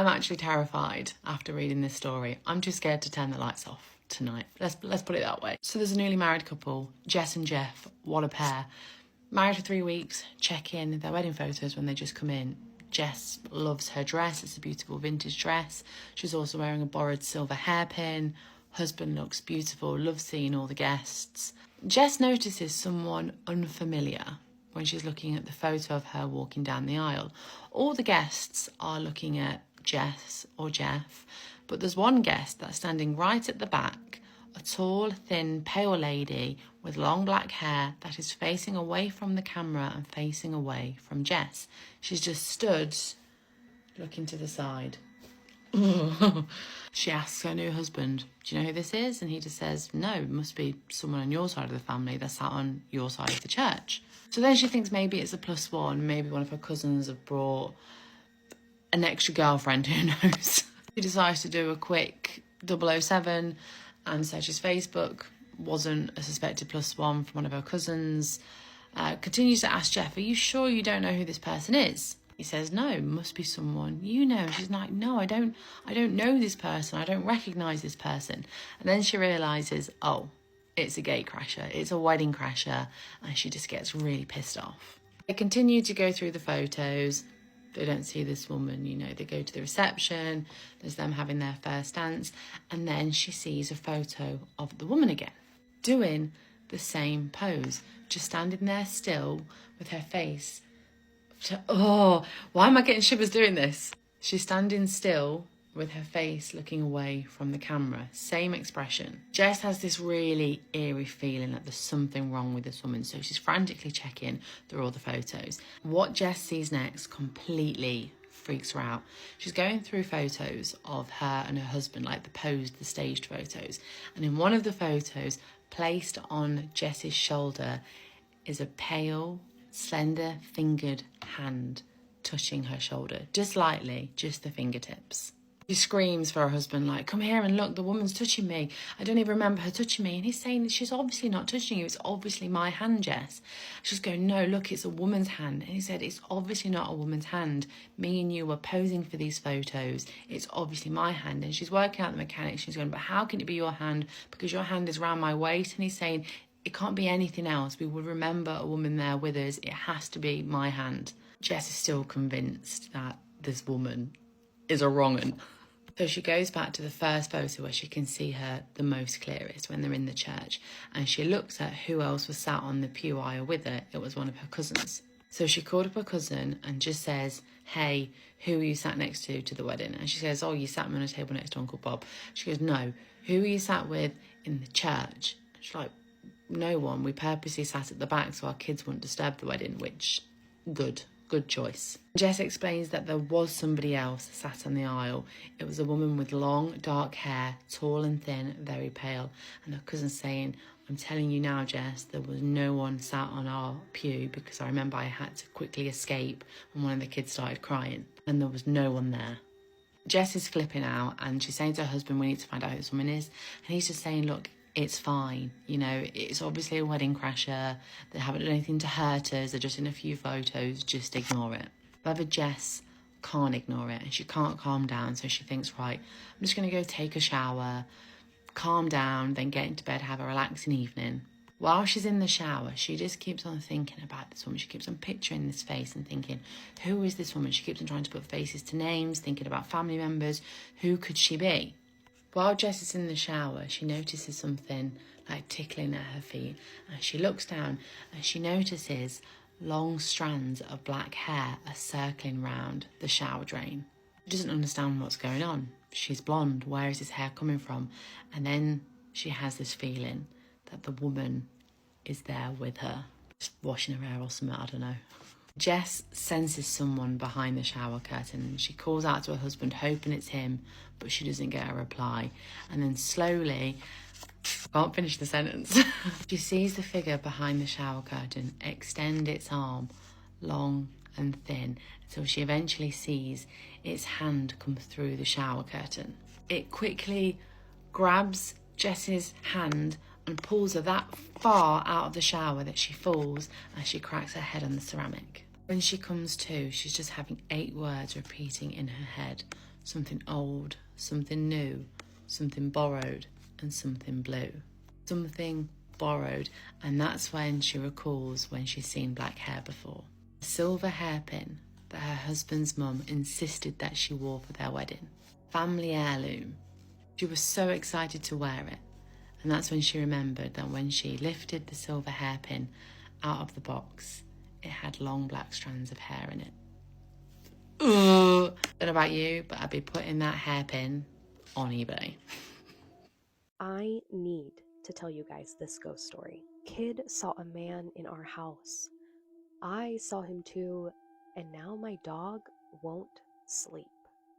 I'm actually terrified after reading this story. I'm too scared to turn the lights off tonight. Let's put it that way. So there's a newly married couple, Jess and Jeff. What a pair. Married for 3 weeks, check in their wedding photos when they just come in. Jess loves her dress. It's a beautiful vintage dress. She's also wearing a borrowed silver hairpin. Husband looks beautiful. Loves seeing all the guests. Jess notices someone unfamiliar when she's looking at the photo of her walking down the aisle. All the guests are looking at Jess or Jeff, but there's one guest that's standing right at the back, a tall, thin, pale lady with long black hair that is facing away from the camera and facing away from Jess. She's just stood looking to the side. She asks her new husband, do you know who this is? And he just says, no, it must be someone on your side of the family that's sat on your side of the church. So then she thinks maybe it's a +1, maybe one of her cousins have brought an extra girlfriend, who knows. She decides to do a quick 007 and searches Facebook. Wasn't a suspected +1 from one of her cousins. Continues to ask Jeff, are you sure you don't know who this person is? He says, no, must be someone you know. And she's like, no, I don't know this person. I don't recognise this person. And then she realises, oh, it's a gate crasher. It's a wedding crasher. And she just gets really pissed off. They continue to go through the photos. They don't see this woman, you know, they go to the reception. There's them having their first dance. And then she sees a photo of the woman again, doing the same pose, just standing there still with her face. Oh, why am I getting shivers doing this? She's standing still with her face looking away from the camera. Same expression. Jess has this really eerie feeling that there's something wrong with this woman, so she's frantically checking through all the photos. What Jess sees next completely freaks her out. She's going through photos of her and her husband, like the posed, the staged photos. And in one of the photos, placed on Jess's shoulder, is a pale, slender fingered hand touching her shoulder, just lightly, just the fingertips. She screams for her husband, like, come here and look, the woman's touching me. I don't even remember her touching me. And he's saying, she's obviously not touching you. It's obviously my hand, Jess. She's going, no, look, it's a woman's hand. And he said, it's obviously not a woman's hand. Me and you were posing for these photos. It's obviously my hand. And she's working out the mechanics. She's going, but how can it be your hand? Because your hand is around my waist. And he's saying, it can't be anything else. We would remember a woman there with us. It has to be my hand. Jess is still convinced that this woman is a wrong-un. So she goes back to the first photo where she can see her the most clearest, when they're in the church, and she looks at who else was sat on the pew aisle with her. It was one of her cousins. So she called up her cousin and just says, hey, who are you sat next to the wedding? And she says, oh, you sat me on a table next to Uncle Bob. She goes, no, who are you sat with in the church? She's like, no one. We purposely sat at the back so our kids wouldn't disturb the wedding, which, good choice. Jess explains that there was somebody else sat on the aisle. It was a woman with long, dark hair, tall and thin, very pale. And her cousin's saying, I'm telling you now, Jess, there was no one sat on our pew because I remember I had to quickly escape when one of the kids started crying. And there was no one there. Jess is flipping out and she's saying to her husband, we need to find out who this woman is. And he's just saying, look, it's fine, you know, it's obviously a wedding crasher. They haven't done anything to hurt us. They're just in a few photos. Just ignore it. However, Jess can't ignore it and she can't calm down. So she thinks, right, I'm just going to go take a shower, calm down, then get into bed, have a relaxing evening. While she's in the shower, she just keeps on thinking about this woman. She keeps on picturing this face and thinking, who is this woman? She keeps on trying to put faces to names, thinking about family members. Who could she be? While Jess is in the shower, she notices something like tickling at her feet, and she looks down and she notices long strands of black hair are circling round the shower drain. She doesn't understand what's going on. She's blonde. Where is this hair coming from? And then she has this feeling that the woman is there with her, just washing her hair or something, I don't know. Jess senses someone behind the shower curtain. She calls out to her husband, hoping it's him, but she doesn't get a reply. And then slowly, I can't finish the sentence, she sees the figure behind the shower curtain extend its arm, long and thin, until she eventually sees its hand come through the shower curtain. It quickly grabs Jess's hand and pulls her that far out of the shower that she falls as she cracks her head on the ceramic. When she comes to, she's just having 8 words repeating in her head. Something old, something new, something borrowed, and something blue. Something borrowed, and that's when she recalls when she's seen black hair before. A silver hairpin that her husband's mum insisted that she wore for their wedding. Family heirloom. She was so excited to wear it, and that's when she remembered that when she lifted the silver hairpin out of the box, it had long black strands of hair in it. Ugh. Don't know about you, but I'd be putting that hairpin on eBay. I need to tell you guys this ghost story. Kid saw a man in our house. I saw him too, and now my dog won't sleep.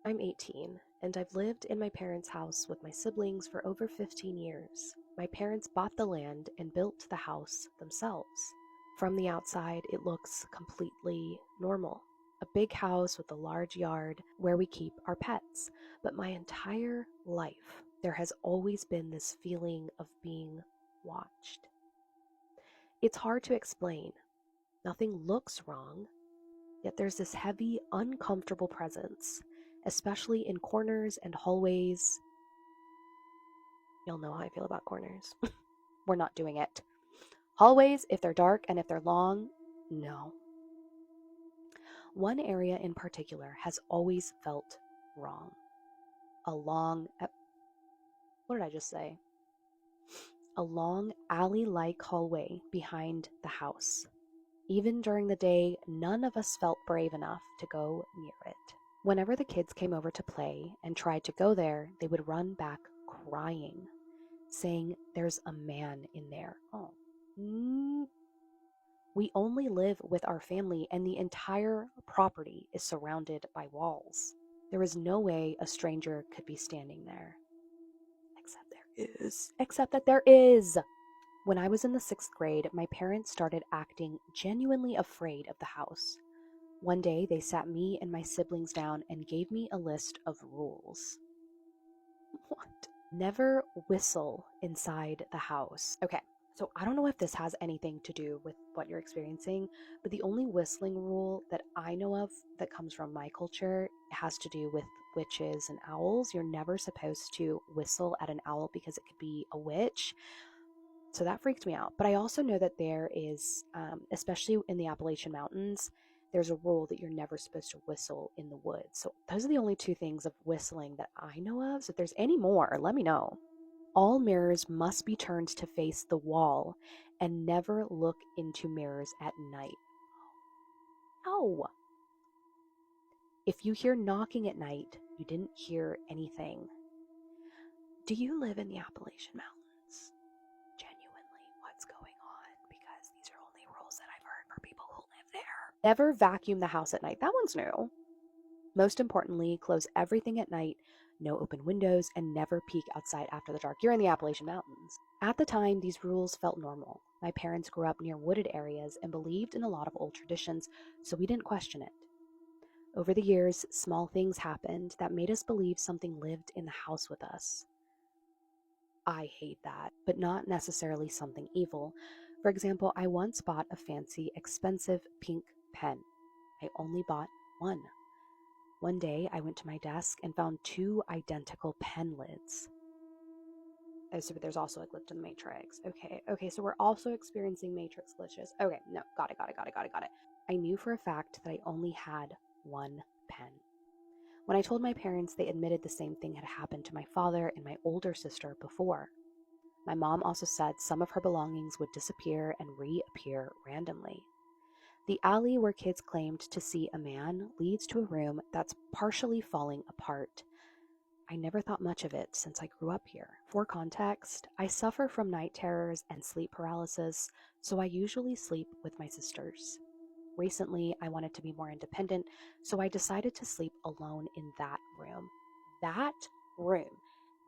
I'm 18, and I've lived in my parents' house with my siblings for over 15 years. My parents bought the land and built the house themselves. From the outside, it looks completely normal. A big house with a large yard where we keep our pets. But my entire life, there has always been this feeling of being watched. It's hard to explain. Nothing looks wrong, yet there's this heavy, uncomfortable presence, especially in corners and hallways. You'll know how I feel about corners. We're not doing it. Hallways, if they're dark and if they're long, no. One area in particular has always felt wrong. A long, what did I just say? A long alley-like hallway behind the house. Even during the day, none of us felt brave enough to go near it. Whenever the kids came over to play and tried to go there, they would run back crying, saying, "There's a man in there." Oh. We only live with our family, and the entire property is surrounded by walls. There is no way a stranger could be standing there. Except that there is. When I was in the 6th grade, my parents started acting genuinely afraid of the house. One day, they sat me and my siblings down and gave me a list of rules. What? Never whistle inside the house. Okay, so I don't know if this has anything to do with what you're experiencing, but the only whistling rule that I know of that comes from my culture has to do with witches and owls. You're never supposed to whistle at an owl because it could be a witch. So that freaked me out. But I also know that there is, especially in the Appalachian Mountains, there's a rule that you're never supposed to whistle in the woods. So those are the only 2 things of whistling that I know of. So if there's any more, let me know. All mirrors must be turned to face the wall and never look into mirrors at night. Oh. If you hear knocking at night, you didn't hear anything. Do you live in the Appalachian Mountains? Genuinely, what's going on? Because these are only rules that I've heard for people who live there. Never vacuum the house at night. That one's new. Most importantly, close everything at night, no open windows, and never peek outside after the dark. You're in the Appalachian Mountains. At the time, these rules felt normal. My parents grew up near wooded areas and believed in a lot of old traditions, so we didn't question it. Over the years, small things happened that made us believe something lived in the house with us. I hate that, but not necessarily something evil. For example, I once bought a fancy, expensive pink pen. I only bought one. One day, I went to my desk and found 2 identical pen lids. Oh, so there's also a glitch in the Matrix. Okay, so we're also experiencing Matrix glitches. Okay, no, got it. I knew for a fact that I only had one pen. When I told my parents, they admitted the same thing had happened to my father and my older sister before. My mom also said some of her belongings would disappear and reappear randomly. The alley where kids claimed to see a man leads to a room that's partially falling apart. I never thought much of it since I grew up here. For context, I suffer from night terrors and sleep paralysis, so I usually sleep with my sisters. Recently, I wanted to be more independent, so I decided to sleep alone in that room. That room.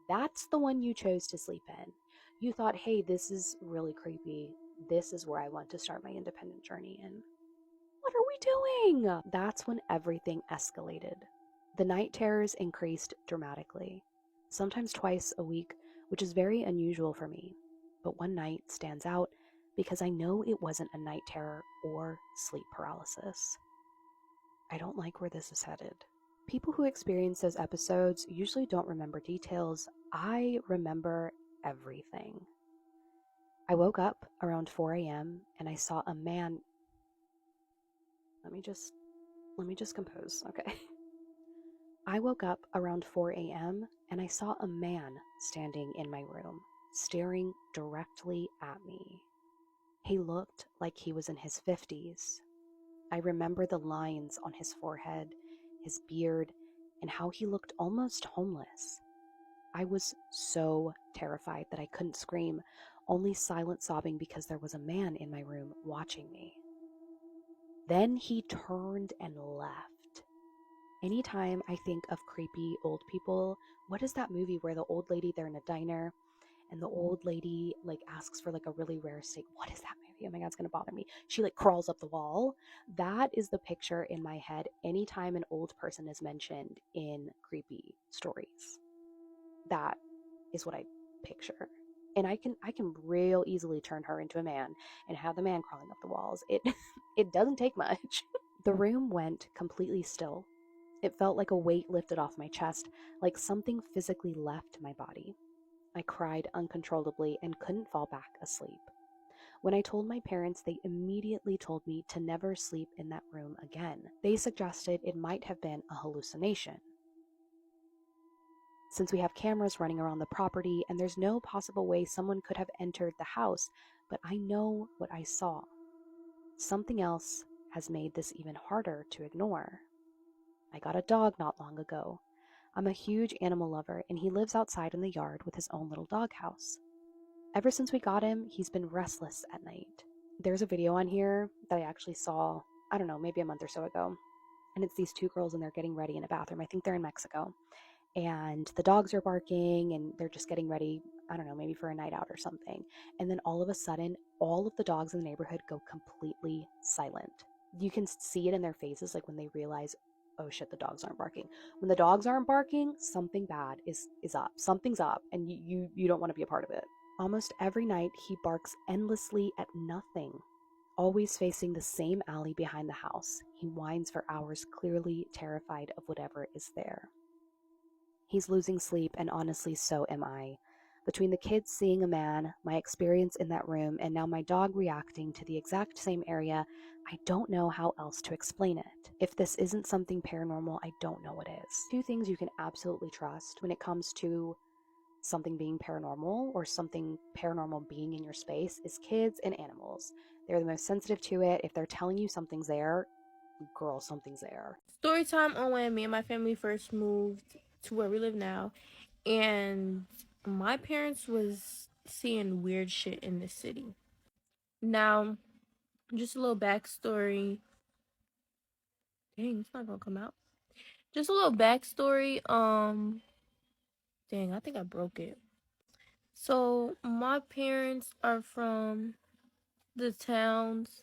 That's the one you chose to sleep in. You thought, hey, this is really creepy. This is where I want to start my independent journey, and what are we doing? That's when everything escalated. The night terrors increased dramatically, sometimes twice a week, which is very unusual for me. But one night stands out because I know it wasn't a night terror or sleep paralysis. I don't like where this is headed. People who experience those episodes usually don't remember details. I remember everything. I woke up around 4 a.m. and I saw a man. Let me just compose, okay? I woke up around 4 a.m. and I saw a man standing in my room, staring directly at me. He looked like he was in his 50s. I remember the lines on his forehead, his beard, and how he looked almost homeless. I was so terrified that I couldn't scream, only silent sobbing because there was a man in my room watching me. Then he turned and left. Anytime I think of creepy old people, what is that movie where the old lady, they're in a diner and the old lady like asks for like a really rare steak? What is that movie? Oh my god, it's gonna bother me. She like crawls up the wall. That is the picture in my head anytime an old person is mentioned in creepy stories. That is what I picture. And I can real easily turn her into a man and have the man crawling up the walls. It it doesn't take much. The room went completely still. It felt like a weight lifted off my chest, like something physically left my body. I cried uncontrollably and couldn't fall back asleep. When I told my parents, they immediately told me to never sleep in that room again. They suggested it might have been a hallucination. Since we have cameras running around the property and there's no possible way someone could have entered the house, but I know what I saw. Something else has made this even harder to ignore. I got a dog not long ago. I'm a huge animal lover, and he lives outside in the yard with his own little doghouse. Ever since we got him, he's been restless at night. There's a video on here that I actually saw, I don't know, maybe a month or so ago. And it's these two girls and they're getting ready in a bathroom. I think they're in Mexico. And the dogs are barking and they're just getting ready, I don't know, maybe for a night out or something. And then all of a sudden, all of the dogs in the neighborhood go completely silent. You can see it in their faces, like when they realize, oh shit, the dogs aren't barking. When the dogs aren't barking, something bad is up. Something's up, and you don't want to be a part of it. Almost every night, he barks endlessly at nothing, always facing the same alley behind the house. He whines for hours, clearly terrified of whatever is there. He's losing sleep, and honestly, so am I. Between the kids seeing a man, my experience in that room, and now my dog reacting to the exact same area, I don't know how else to explain it. If this isn't something paranormal, I don't know what is. Two things you can absolutely trust when it comes to something being paranormal or something paranormal being in your space is kids and animals. They're the most sensitive to it. If they're telling you something's there, girl, something's there. Story time on when me and my family first moved to where we live now, and my parents was seeing weird shit in the city. Now, just a little backstory. Dang, it's not gonna come out. Just a little backstory. Dang, I think I broke it. So my parents are from the towns,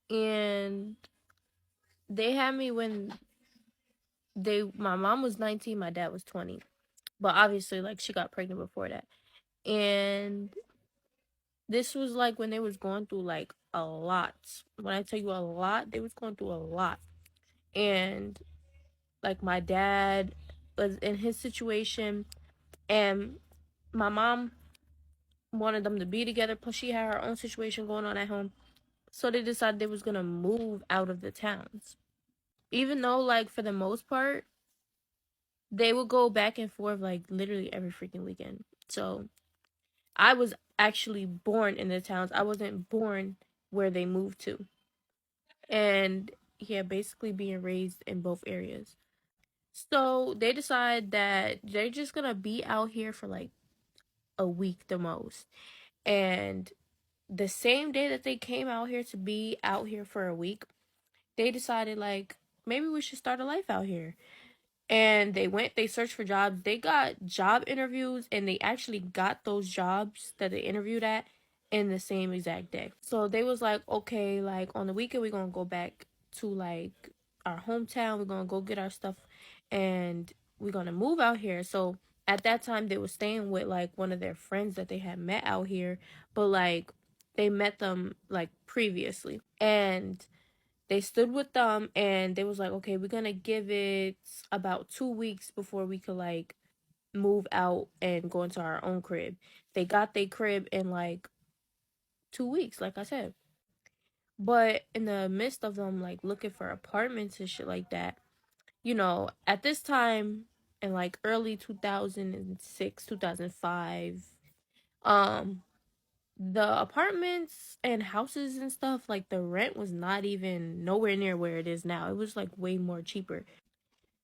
and they had me when my mom was 19, my dad was 20. But obviously, like, she got pregnant before that. And this was like when they was going through like a lot. When I tell you a lot, they was going through a lot. And like my dad was in his situation, and my mom wanted them to be together, plus she had her own situation going on at home. So they decided they was gonna move out of the towns. Even though, like, for the most part, they would go back and forth like literally every freaking weekend. So I was actually born in the towns. I wasn't born where they moved to. And yeah, basically being raised in both areas. So they decide that they're just gonna be out here for like a week the most. And the same day that they came out here to be out here for a week, they decided like maybe we should start a life out here. And they searched for jobs. They got job interviews, and they actually got those jobs that they interviewed at in the same exact day. So they was like, okay, like on the weekend we're gonna go back to like our hometown. We're gonna go get our stuff, and we're gonna move out here. So at that time they were staying with like one of their friends that they had met out here, but like they met them like previously. And They stood with them and they was like, okay, we're gonna give it about 2 weeks before we could like move out and go into our own crib. They got their crib in like 2 weeks, like I said. But in the midst of them like looking for apartments and shit like that, at this time in like early 2006, 2005, the apartments and houses and stuff, like the rent was not even nowhere near where it is now. It was like way more cheaper.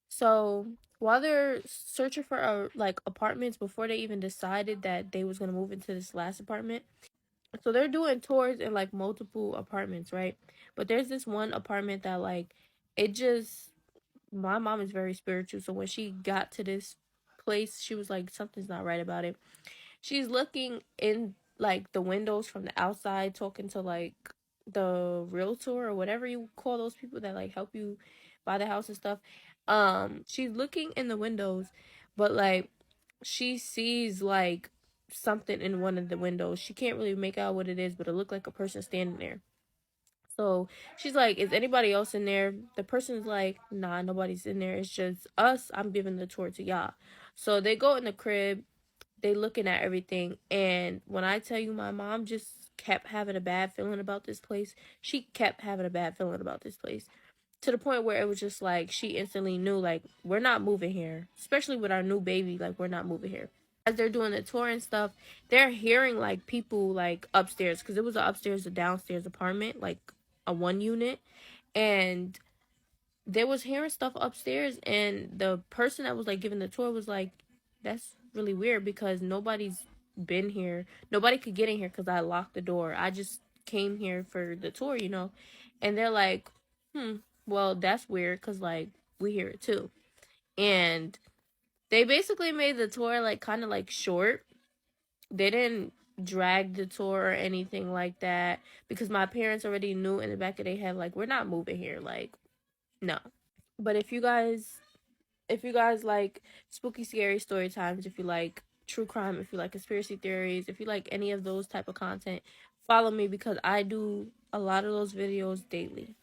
So while they're searching for like apartments before they even decided that they was gonna move into this last apartment, so they're doing tours in like multiple apartments, right? But there's this one apartment that like it just my mom is very spiritual, so when she got to this place, she was like something's not right about it. She's looking in like the windows from the outside, talking to like the realtor or whatever you call those people that like help you buy the house and stuff. She's looking in the windows, but like she sees like something in one of the windows. She can't really make out what it is, but it looked like a person standing there. So she's like, is anybody else in there? The person's like, nah, nobody's in there. It's just us. I'm giving the tour to y'all. So they go in the crib, they looking at everything, and when I tell you my mom just kept having a bad feeling about this place, she kept having a bad feeling about this place. To the point where it was just like she instantly knew like we're not moving here. Especially with our new baby, like we're not moving here. As they're doing the tour and stuff, they're hearing like people like upstairs, because it was an upstairs to downstairs apartment, like a one unit, and they was hearing stuff upstairs, and the person that was like giving the tour was like, that's really weird because nobody's been here. Nobody could get in here because I locked the door. I just came here for the tour. And they're like, well, that's weird because like we hear it too. And they basically made the tour like kind of like short. They didn't drag the tour or anything like that, because my parents already knew in the back of their head like we're not moving here, like no. But if you guys like spooky scary story times, if you like true crime, if you like conspiracy theories, if you like any of those type of content, follow me because I do a lot of those videos daily.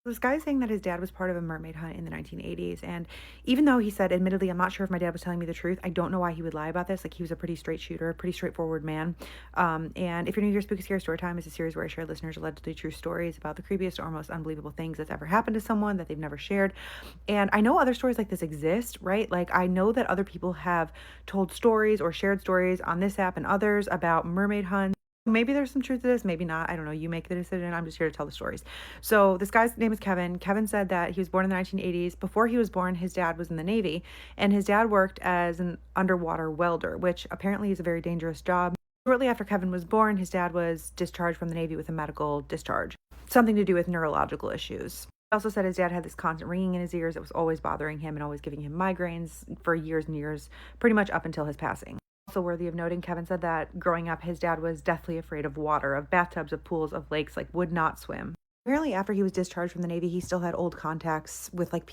This guy is saying that his dad was part of a mermaid hunt in the 1980s. And even though he said, admittedly, I'm not sure if my dad was telling me the truth, I don't know why he would lie about this. Like, he was a pretty straight shooter, pretty straightforward man. And if you're new here, Spooky Scary Story Time is a series where I share listeners' allegedly true stories about the creepiest or most unbelievable things that's ever happened to someone that they've never shared. And I know other stories like this exist, right? Like, I know that other people have told stories or shared stories on this app and others about mermaid hunts. Maybe there's some truth to this, maybe not. I don't know. You make the decision. I'm just here to tell the stories. So this guy's name is Kevin. Kevin said that he was born in the 1980s. Before he was born, his dad was in the Navy, and his dad worked as an underwater welder, which apparently is a very dangerous job. Shortly after Kevin was born, his dad was discharged from the Navy with a medical discharge, something to do with neurological issues. He also said his dad had this constant ringing in his ears that was always bothering him and always giving him migraines for years and years, pretty much up until his passing. Also worthy of noting, Kevin said that growing up, his dad was deathly afraid of water, of bathtubs, of pools, of lakes, like would not swim. Apparently, after he was discharged from the Navy, he still had old contacts with like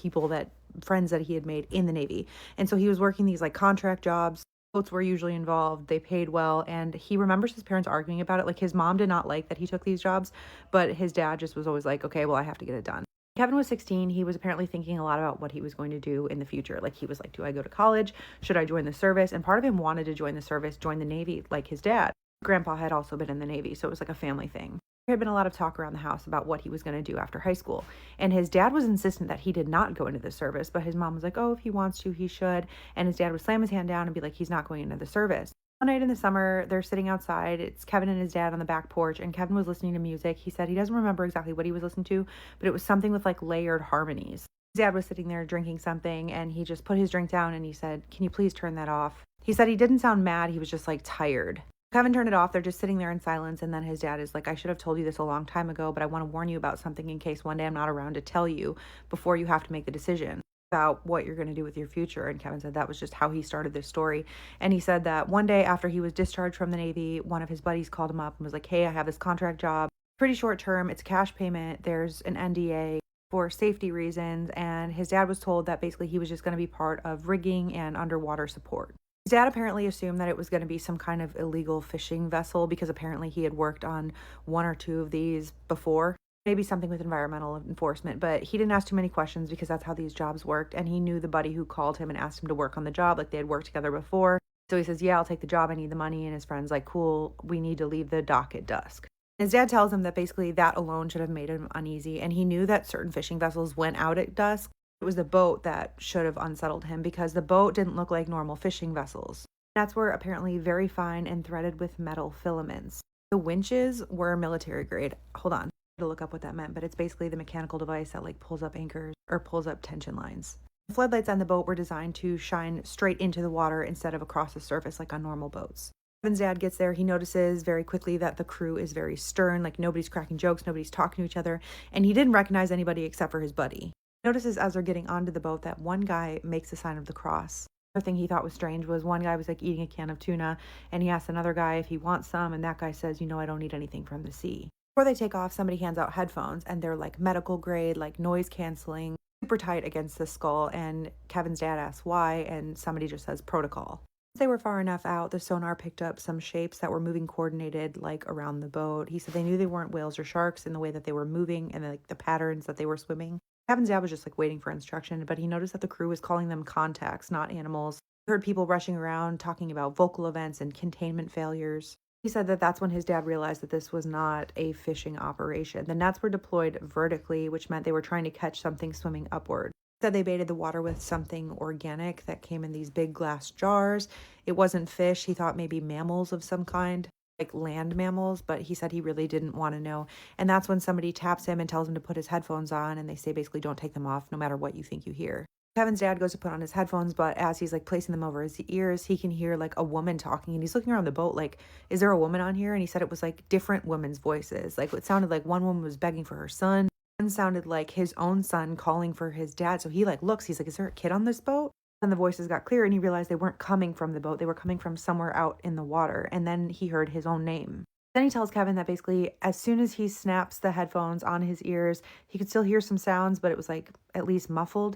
friends that he had made in the Navy. And so he was working these like contract jobs. Boats were usually involved. They paid well. And he remembers his parents arguing about it. Like, his mom did not like that he took these jobs, but his dad just was always like, okay, well, I have to get it done. Kevin was 16. He was apparently thinking a lot about what he was going to do in the future. Like, he was like, do I go to college? Should I join the service? And part of him wanted to join the service, join the Navy, like his dad. Grandpa had also been in the Navy, so it was like a family thing. There had been a lot of talk around the house about what he was going to do after high school. And his dad was insistent that he did not go into the service, but his mom was like, oh, if he wants to, he should. And his dad would slam his hand down and be like, he's not going into the service. One night in the summer, they're sitting outside. It's Kevin and his dad on the back porch, and Kevin was listening to music. He said he doesn't remember exactly what he was listening to, but it was something with like layered harmonies. His dad was sitting there drinking something, and he just put his drink down and he said, can you please turn that off? He said he didn't sound mad. He was just like tired. Kevin turned it off. They're just sitting there in silence, and then his dad is like, I should have told you this a long time ago, but I want to warn you about something in case one day I'm not around to tell you before you have to make the decision about what you're going to do with your future. And Kevin said that was just how he started this story. And he said that one day after he was discharged from the Navy, one of his buddies called him up and was like, hey, I have this contract job, pretty short term, it's a cash payment, there's an NDA for safety reasons. And his dad was told that basically he was just going to be part of rigging and underwater support. His dad apparently assumed that it was going to be some kind of illegal fishing vessel, because apparently he had worked on one or two of these before. maybe something with environmental enforcement, but he didn't ask too many questions because that's how these jobs worked. And he knew the buddy who called him and asked him to work on the job, like they had worked together before. So he says, yeah, I'll take the job. I need the money. And his friend's like, cool, we need to leave the dock at dusk. His dad tells him that basically that alone should have made him uneasy. And he knew that certain fishing vessels went out at dusk. It was the boat that should have unsettled him because the boat didn't look like normal fishing vessels. Nets were apparently very fine and threaded with metal filaments. The winches were military grade. Hold on to look up what that meant, but it's basically the mechanical device that like pulls up anchors or pulls up tension lines. The floodlights on the boat were designed to shine straight into the water instead of across the surface like on normal boats. Kevin's dad gets there. He notices very quickly that the crew is very stern, like nobody's cracking jokes, nobody's talking to each other, and he didn't recognize anybody except for his buddy. He notices as they're getting onto the boat that one guy makes the sign of the cross. Another thing he thought was strange was one guy was like eating a can of tuna, and he asks another guy if he wants some, and that guy says, I don't need anything from the sea. Before they take off, somebody hands out headphones, and they're like medical grade, like noise canceling, super tight against the skull, and Kevin's dad asks why, and somebody just says protocol. Once they were far enough out, the sonar picked up some shapes that were moving coordinated, like around the boat. He said they knew they weren't whales or sharks in the way that they were moving and like the patterns that they were swimming. Kevin's dad was just like waiting for instruction, but he noticed that the crew was calling them contacts, not animals. He heard people rushing around talking about vocal events and containment failures. He said that that's when his dad realized that this was not a fishing operation. The nets were deployed vertically, which meant they were trying to catch something swimming upward. He said they baited the water with something organic that came in these big glass jars. It wasn't fish. He thought maybe mammals of some kind, like land mammals, but he said he really didn't want to know. And that's when somebody taps him and tells him to put his headphones on, and they say basically don't take them off no matter what you think you hear. Kevin's dad goes to put on his headphones, but as he's like placing them over his ears, he can hear like a woman talking, and he's looking around the boat like, is there a woman on here? And he said it was like different women's voices. Like it sounded like one woman was begging for her son. One sounded like his own son calling for his dad. So he like looks, he's like, is there a kid on this boat? And the voices got clear, and he realized they weren't coming from the boat. They were coming from somewhere out in the water. And then he heard his own name. Then he tells Kevin that basically as soon as he snaps the headphones on his ears, he could still hear some sounds, but it was like at least muffled.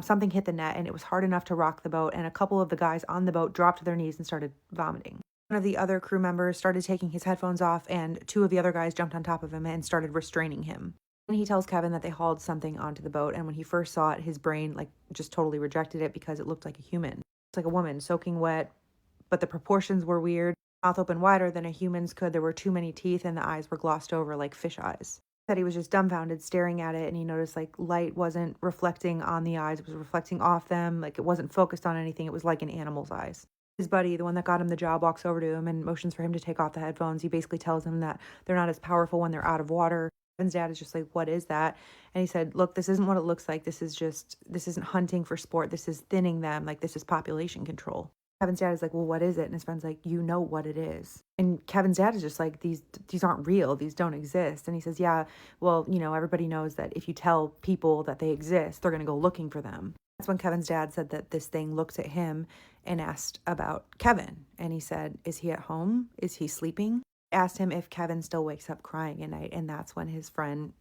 Something hit the net, and it was hard enough to rock the boat, and a couple of the guys on the boat dropped to their knees and started vomiting. One of the other crew members started taking his headphones off, and two of the other guys jumped on top of him and started restraining him. And he tells Kevin that they hauled something onto the boat, and when he first saw it, his brain like just totally rejected it because it looked like a human. It's like a woman soaking wet, but the proportions were weird. Mouth open wider than a human's could. There were too many teeth, and the eyes were glossed over like fish eyes. Said he was just dumbfounded staring at it, and he noticed like light wasn't reflecting on the eyes, it was reflecting off them, like it wasn't focused on anything. It was like an animal's eyes. His buddy, the one that got him the job, walks over to him and motions for him to take off the headphones. He basically tells him that they're not as powerful when they're out of water. Kevin's dad is just like, what is that? And he said, look, this isn't what it looks like. This isn't hunting for sport. This is thinning them. Like, this is population control. Kevin's dad is like, well, what is it? And his friend's like, you know what it is. And Kevin's dad is just like, these aren't real. These don't exist. And he says, yeah, well, everybody knows that if you tell people that they exist, they're going to go looking for them. That's when Kevin's dad said that this thing looked at him and asked about Kevin. And he said, is he at home? Is he sleeping? Asked him if Kevin still wakes up crying at night. And that's when his friend,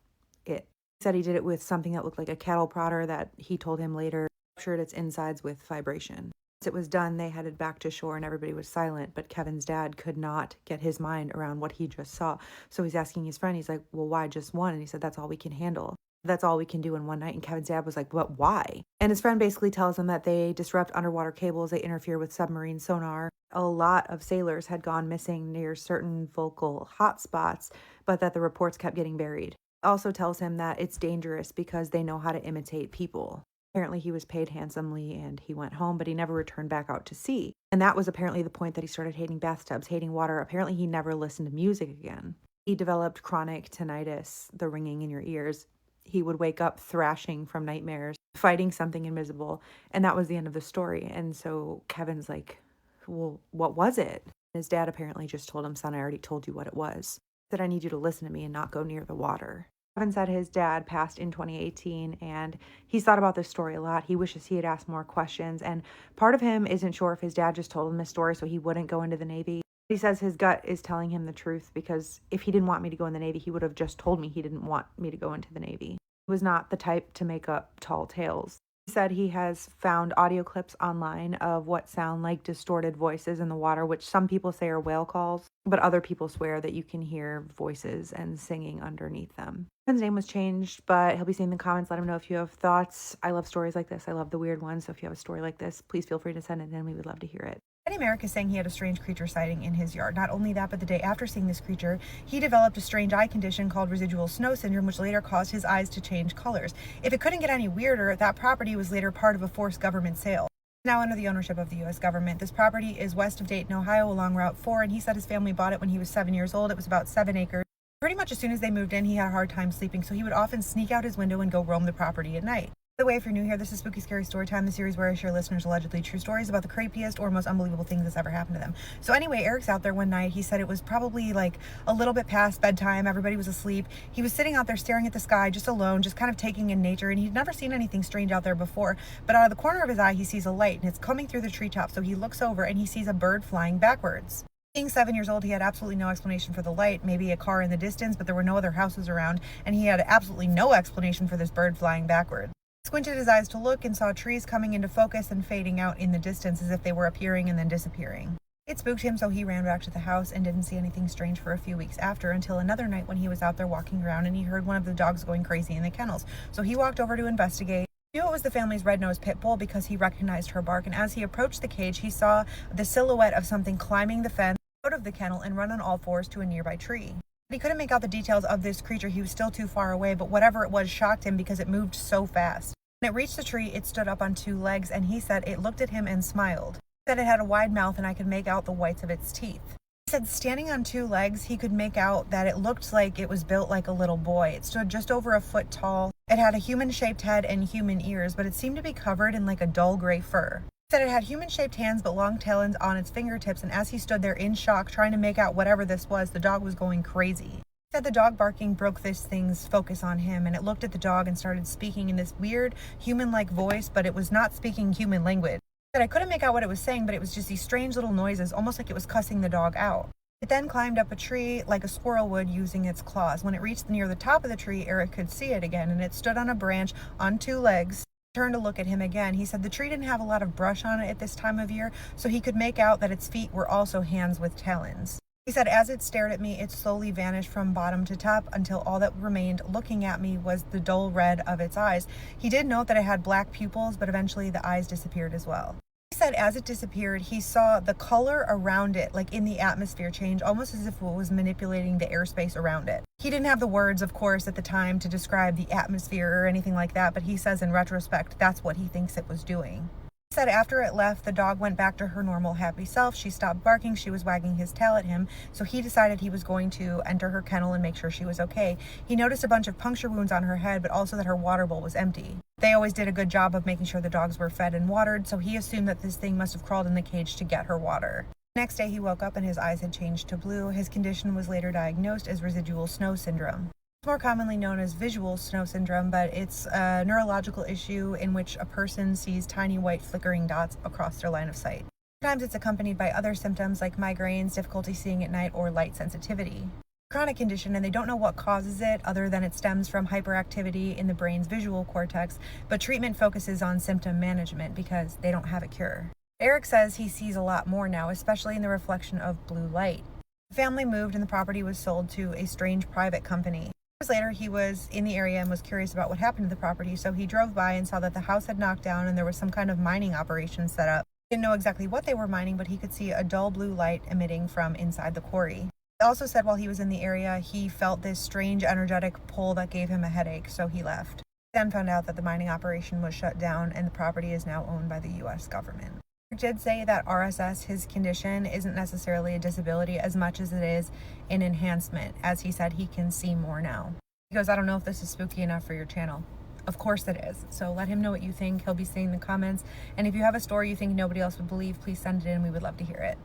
said he did it with something that looked like a cattle prodder that he told him later ruptured its insides with vibration. Once it was done, they headed back to shore and everybody was silent, but Kevin's dad could not get his mind around what he just saw. So he's asking his friend, he's like, well, why just one? And he said, that's all we can handle. That's all we can do in one night. And Kevin's dad was like, but why? And his friend basically tells him that they disrupt underwater cables, they interfere with submarine sonar. A lot of sailors had gone missing near certain vocal hotspots, but that the reports kept getting buried. Also tells him that it's dangerous because they know how to imitate people. Apparently he was paid handsomely and he went home, but he never returned back out to sea. And that was apparently the point that he started hating bathtubs, hating water. Apparently he never listened to music again. He developed chronic tinnitus, the ringing in your ears. He would wake up thrashing from nightmares, fighting something invisible. And that was the end of the story. And so Kevin's like, well, what was it? His dad apparently just told him, son, I already told you what it was. He said, I need you to listen to me and not go near the water. Kevin said his dad passed in 2018, and he's thought about this story a lot. He wishes he had asked more questions, and part of him isn't sure if his dad just told him this story so he wouldn't go into the Navy. He says his gut is telling him the truth, because if he didn't want me to go in the Navy, he would have just told me he didn't want me to go into the Navy. He was not the type to make up tall tales. He said he has found audio clips online of what sound like distorted voices in the water, which some people say are whale calls, but other people swear that you can hear voices and singing underneath them. His name was changed, but he'll be seeing the comments. Let him know if you have thoughts. I love stories like this. I love the weird ones. So if you have a story like this, please feel free to send it in. We would love to hear it. Eddie Merrick is saying he had a strange creature sighting in his yard. Not only that, but the day after seeing this creature, he developed a strange eye condition called residual snow syndrome, which later caused his eyes to change colors. If it couldn't get any weirder, that property was later part of a forced government sale. Now under the ownership of the U.S. government. This property is west of Dayton, Ohio, along Route 4, and he said his family bought it when he was 7 years old. It was about 7 acres. Pretty much as soon as they moved in, he had a hard time sleeping, so he would often sneak out his window and go roam the property at night. By the way, if you're new here, this is Spooky Scary Storytime, the series where I share listeners' allegedly true stories about the creepiest or most unbelievable things that's ever happened to them. So anyway, Eric's out there one night. He said it was probably like a little bit past bedtime. Everybody was asleep. He was sitting out there staring at the sky just alone, just kind of taking in nature, and he'd never seen anything strange out there before. But out of the corner of his eye, he sees a light, and it's coming through the treetop. So he looks over, and he sees a bird flying backwards. Being 7 years old, he had absolutely no explanation for the light, maybe a car in the distance, but there were no other houses around, and he had absolutely no explanation for this bird flying backwards. Squinted his eyes to look and saw trees coming into focus and fading out in the distance as if they were appearing and then disappearing. It spooked him, so he ran back to the house and didn't see anything strange for a few weeks after, until another night when he was out there walking around and he heard one of the dogs going crazy in the kennels. So he walked over to investigate. He knew it was the family's red-nosed pit bull because he recognized her bark, and as he approached the cage, he saw the silhouette of something climbing the fence out of the kennel and run on all fours to a nearby tree. He couldn't make out the details of this creature. He was still too far away, but whatever it was shocked him because it moved so fast. When it reached the tree, it stood up on 2 legs, and he said it looked at him and smiled. He said it had a wide mouth, and I could make out the whites of its teeth. He said standing on 2 legs, he could make out that it looked like it was built like a little boy. It stood just over a foot tall. It had a human-shaped head and human ears, but it seemed to be covered in like a dull gray fur. He said it had human-shaped hands but long talons on its fingertips, and as he stood there in shock trying to make out whatever this was, the dog was going crazy. He said the dog barking broke this thing's focus on him, and it looked at the dog and started speaking in this weird human-like voice, but it was not speaking human language. He said I couldn't make out what it was saying, but it was just these strange little noises, almost like it was cussing the dog out. It then climbed up a tree like a squirrel would using its claws. When it reached near the top of the tree, Eric could see it again, and it stood on a branch on 2 legs. He turned to look at him again. He said the tree didn't have a lot of brush on it at this time of year, so he could make out that its feet were also hands with talons. He said, as it stared at me, it slowly vanished from bottom to top until all that remained looking at me was the dull red of its eyes. He did note that it had black pupils, but eventually the eyes disappeared as well. He said as it disappeared, he saw the color around it, like in the atmosphere, change, almost as if it was manipulating the airspace around it. He didn't have the words, of course, at the time to describe the atmosphere or anything like that, but he says in retrospect, that's what he thinks it was doing. He said after it left, the dog went back to her normal happy self. She stopped barking. She was wagging his tail at him. So he decided he was going to enter her kennel and make sure she was okay. He noticed a bunch of puncture wounds on her head, but also that her water bowl was empty. They always did a good job of making sure the dogs were fed and watered, so he assumed that this thing must have crawled in the cage to get her water. The next day he woke up and his eyes had changed to blue. His condition was later diagnosed as residual snow syndrome. More commonly known as visual snow syndrome, but it's a neurological issue in which a person sees tiny white flickering dots across their line of sight. Sometimes it's accompanied by other symptoms like migraines, difficulty seeing at night, or light sensitivity. Chronic condition, and they don't know what causes it other than it stems from hyperactivity in the brain's visual cortex, but treatment focuses on symptom management because they don't have a cure. Eric says he sees a lot more now, especially in the reflection of blue light. The family moved and the property was sold to a strange private company. Years later, he was in the area and was curious about what happened to the property, so he drove by and saw that the house had knocked down and there was some kind of mining operation set up. He didn't know exactly what they were mining, but he could see a dull blue light emitting from inside the quarry. He also said while he was in the area, he felt this strange energetic pull that gave him a headache, so he left. He then found out that the mining operation was shut down and the property is now owned by the U.S. government. He did say that RSS, his condition, isn't necessarily a disability as much as it is an enhancement. As he said, he can see more now. He goes, I don't know if this is spooky enough for your channel. Of course it is. So let him know what you think. He'll be seeing the comments. And if you have a story you think nobody else would believe, please send it in. We would love to hear it.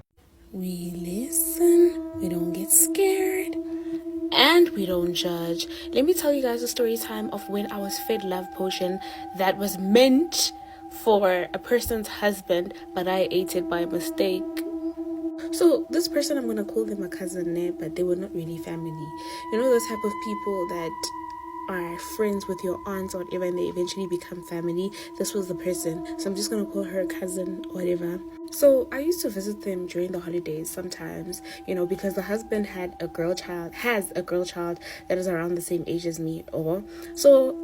We listen, we don't get scared, and we don't judge. Let me tell you guys a story time of when I was fed love potion that was meant for a person's husband, but I ate it by mistake. So this person, I'm gonna call them a cousin, but they were not really family. You know, those type of people that are friends with your aunts or whatever, and they eventually become family. This was the person, so I'm just gonna call her cousin or whatever. So I used to visit them during the holidays sometimes, because the husband has a girl child that is around the same age as me. Also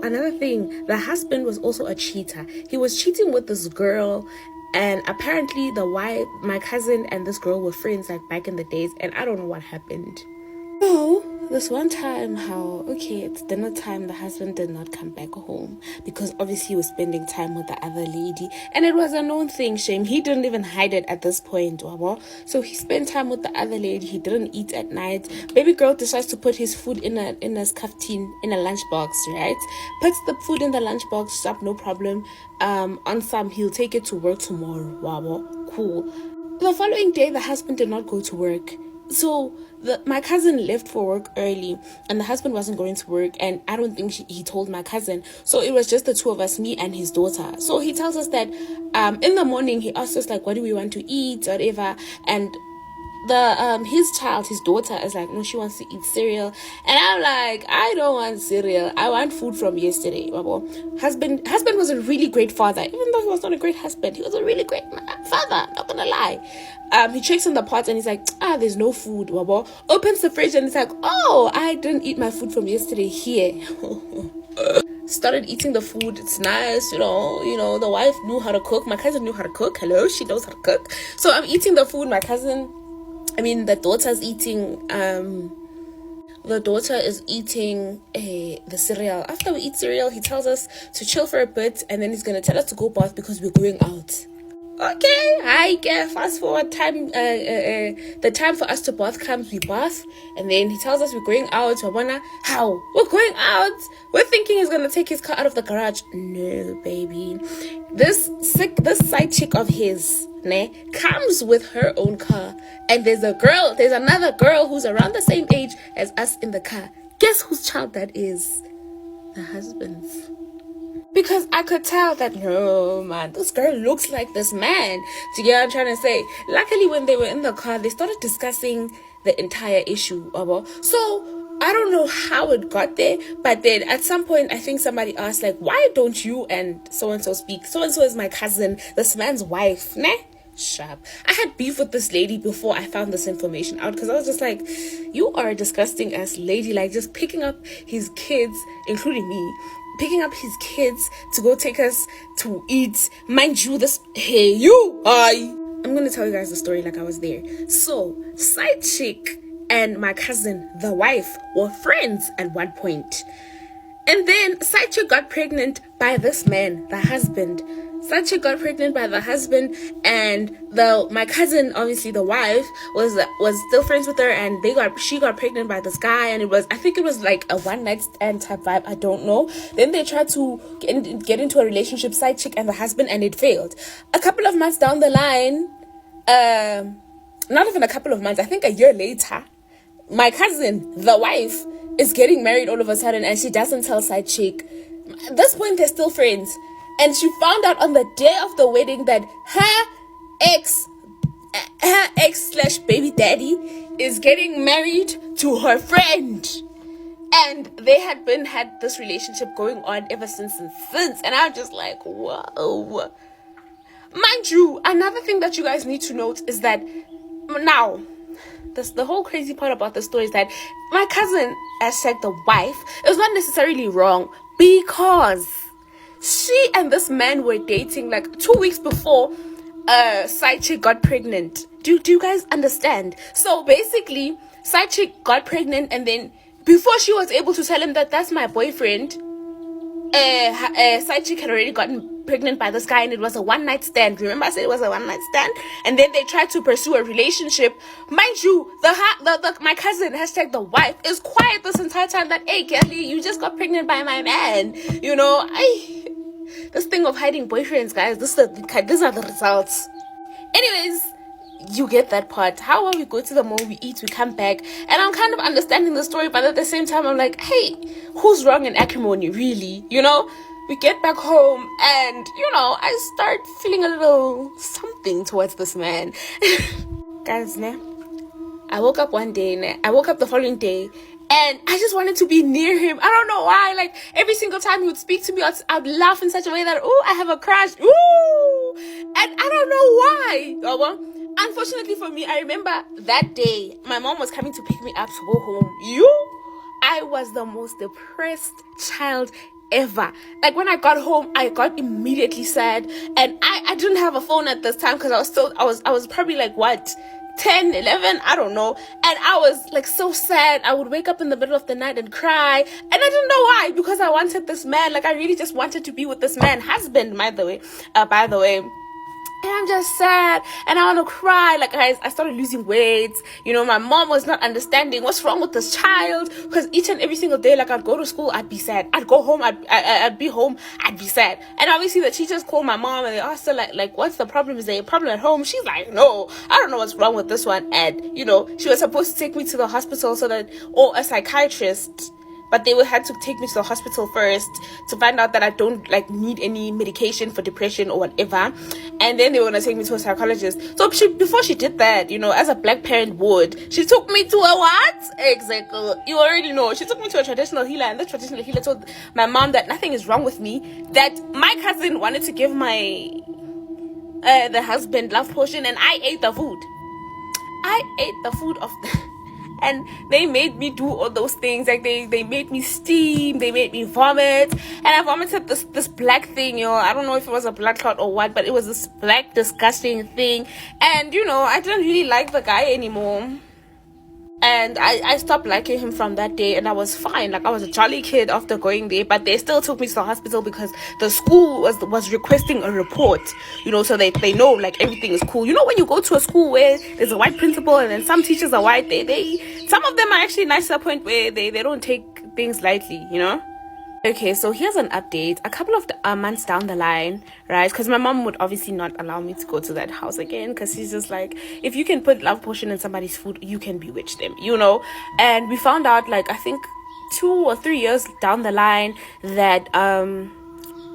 another thing, the husband was also a cheater. He was cheating with this girl, and apparently the wife, my cousin, and this girl were friends like back in the days, and I don't know what happened. So this one time, it's dinner time, the husband did not come back home because obviously he was spending time with the other lady, and it was a known thing. Shame, he didn't even hide it at this point. So he spent time with the other lady. He didn't eat at night. Baby girl decides to put his food in a skaftin, in a lunchbox, right? Puts the food in the lunchbox. Stop, no problem. On some, he'll take it to work tomorrow. Cool. The following day, the husband did not go to work. So my cousin left for work early, and the husband wasn't going to work, and I don't think he told my cousin. So it was just the two of us, me and his daughter. So he tells us that in the morning he asked us like, what do we want to eat, whatever, and his daughter is like, no, she wants to eat cereal, and I'm like, I don't want cereal, I want food from yesterday. Husband was a really great father. Even though he was not a great husband, he was a really great father, not gonna lie. He checks in the pot and he's like, there's no food. Opens the fridge and it's like, oh, I didn't eat my food from yesterday here. Started eating the food. It's nice, the wife knew how to cook. My cousin knew how to cook. Hello, she knows how to cook. So I'm eating the food. The daughter's eating is eating the cereal. After we eat cereal, he tells us to chill for a bit, and then he's gonna tell us to go bath because we're going out. Okay, I get fast forward time. The time for us to bath comes, we bath, and then he tells us we're going out. How? We're going out? We're thinking he's gonna take his car out of the garage. No, baby. This side chick of his, comes with her own car, and there's another girl who's around the same age as us in the car. Guess whose child that is? The husband's. Because I could tell that, no, man, this girl looks like this man. Do you get what I'm trying to say? Luckily, when they were in the car, they started discussing the entire issue. So, I don't know how it got there, but then at some point, I think somebody asked, like, why don't you and so-and-so speak? So-and-so is my cousin, this man's wife, Sharp. I had beef with this lady before I found this information out, because I was just like, you are a disgusting ass lady, like just picking up his kids, including me, picking up his kids to go take us to eat. Mind you, I'm gonna tell you guys the story like I was there. So, side chick and my cousin, the wife, were friends at one point. And then side chick got pregnant by this man, the husband. Side chick got pregnant by the husband, and my cousin, obviously the wife, was still friends with her, and she got pregnant by this guy, and I think it was like a one night stand type vibe, I don't know. Then they tried to get into a relationship, side chick and the husband, and it failed. A couple of months down the line, not even a couple of months, I think a year later, my cousin, the wife, is getting married all of a sudden, and she doesn't tell side chick. At this point, they're still friends. And she found out on the day of the wedding that her ex/baby daddy is getting married to her friend. And they had this relationship going on ever since. And I'm just like, whoa. Mind you, another thing that you guys need to note is that now, the whole crazy part about the story is that my cousin, as said, the wife, it was not necessarily wrong, because she and this man were dating like 2 weeks before side chick got pregnant. Do you guys understand? So basically, side chick got pregnant, and then before she was able to tell him that that's my boyfriend, side chick had already gotten pregnant by this guy, and it was a one night stand. Remember I said it was a one night stand? And then they tried to pursue a relationship. Mind you, my cousin, hashtag the wife, is quiet this entire time that, hey Kelly, you just got pregnant by my man. This thing of hiding boyfriends, guys, these are the results. Anyways, you get that part. How we go to the mall, we eat, we come back, and I'm kind of understanding the story, but at the same time I'm like, hey, who's wrong in acrimony, really? We get back home, and I start feeling a little something towards this man. Guys, I woke up the following day, And I just wanted to be near him. I don't know why. Like, every single time he would speak to me, I'd laugh in such a way that, oh, I have a crush. Ooh. And I don't know why. Oh, well, unfortunately for me, I remember that day, my mom was coming to pick me up to go home. I was the most depressed child ever. Like, when I got home, I got immediately sad. And I didn't have a phone at this time because I was probably like, what, 10, 11, I don't know. And I was like so sad. I would wake up in the middle of the night and cry. And I didn't know why, because I wanted this man. Like, I really just wanted to be with this man. Husband, by the way. And I'm just sad and I want to cry. Like, I started losing weight. My mom was not understanding what's wrong with this child, because each and every single day, like, I'd go to school, I'd be sad. I'd go home, I'd be home, I'd be sad. And obviously the teachers called my mom and they asked her, like, what's the problem? Is there a problem at home? She's like, no, I don't know what's wrong with this one. And, she was supposed to take me to the hospital or a psychiatrist. But they had to take me to the hospital first to find out that I don't need any medication for depression or whatever. And then they were going to take me to a psychologist. So before she did that, as a black parent would, she took me to a what? Exactly. You already know. She took me to a traditional healer, and the traditional healer told my mom that nothing is wrong with me, that my cousin wanted to give the husband love potion, and I ate the food. And they made me do all those things. Like, they made me steam, they made me vomit, and I vomited this black thing, I don't know if it was a blood clot or what, but it was this black disgusting thing. And I didn't really like the guy anymore. And I stopped liking him from that day, and I was fine. Like, I was a jolly kid after going there, but they still took me to the hospital because the school was requesting a report, so they know, like, everything is cool. When you go to a school where there's a white principal and then some teachers are white, some of them are actually nice to a point where they don't take things lightly, Okay, so here's an update. A couple of months down the line, right? Because my mom would obviously not allow me to go to that house again, because she's just like, if you can put love potion in somebody's food, you can bewitch them, And we found out, like, I think 2 or 3 years down the line, that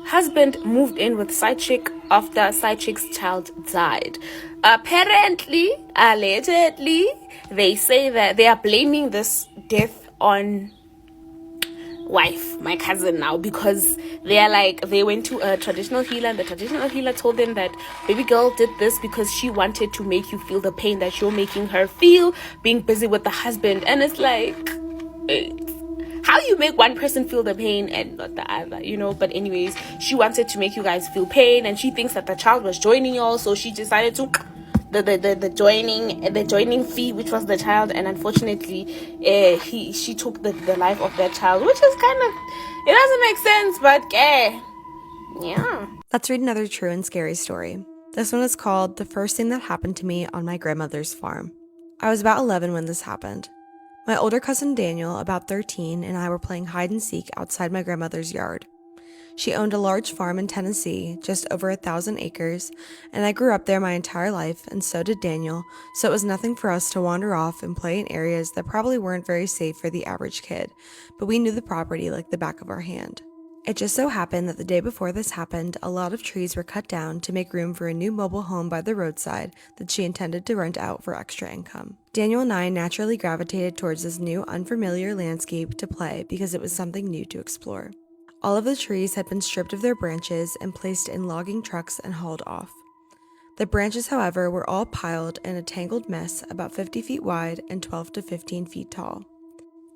husband moved in with side chick after side chick's child died. Apparently, allegedly, they say that they are blaming this death on wife, my cousin, now, because they went to a traditional healer, and the traditional healer told them that baby girl did this because she wanted to make you feel the pain that you're making her feel being busy with the husband. And it's like, how you make one person feel the pain and not the other, But anyways, she wanted to make you guys feel pain, and she thinks that the child was joining y'all, so she decided to the joining fee, which was the child. And unfortunately, she took the life of that child, which is kind of, it doesn't make sense, but yeah. Let's read another true and scary story. This one is called The First Thing That Happened to Me on My Grandmother's Farm. I was about 11 when this happened. My older cousin Daniel, about 13, and I were playing hide and seek outside my grandmother's yard. She owned a large farm in Tennessee, just over 1,000 acres, and I grew up there my entire life, and so did Daniel, so it was nothing for us to wander off and play in areas that probably weren't very safe for the average kid, but we knew the property like the back of our hand. It just so happened that the day before this happened, a lot of trees were cut down to make room for a new mobile home by the roadside that she intended to rent out for extra income. Daniel and I naturally gravitated towards this new, unfamiliar landscape to play because it was something new to explore. All of the trees had been stripped of their branches and placed in logging trucks and hauled off. The branches, however, were all piled in a tangled mess about 50 feet wide and 12 to 15 feet tall.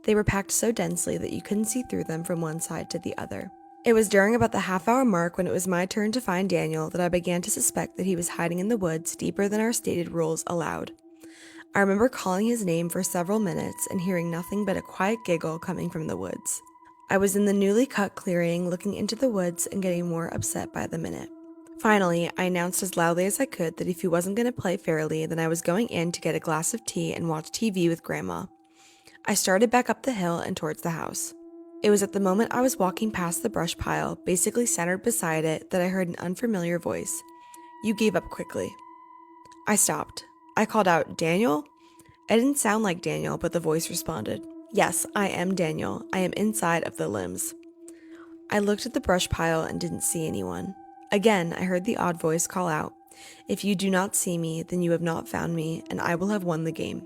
They were packed so densely that you couldn't see through them from one side to the other. It was during about the half-hour mark, when it was my turn to find Daniel, that I began to suspect that he was hiding in the woods deeper than our stated rules allowed. I remember calling his name for several minutes and hearing nothing but a quiet giggle coming from the woods. I was in the newly cut clearing, looking into the woods and getting more upset by the minute. Finally, I announced as loudly as I could that if he wasn't going to play fairly, then I was going in to get a glass of tea and watch TV with Grandma. I started back up the hill and towards the house. It was at the moment I was walking past the brush pile, basically centered beside it, that I heard an unfamiliar voice. "You gave up quickly." I stopped. I called out, "Daniel?" It didn't sound like Daniel, but the voice responded. "Yes, I am Daniel. I am inside of the limbs." I looked at the brush pile and didn't see anyone. Again, I heard the odd voice call out, "If you do not see me, then you have not found me, and I will have won the game."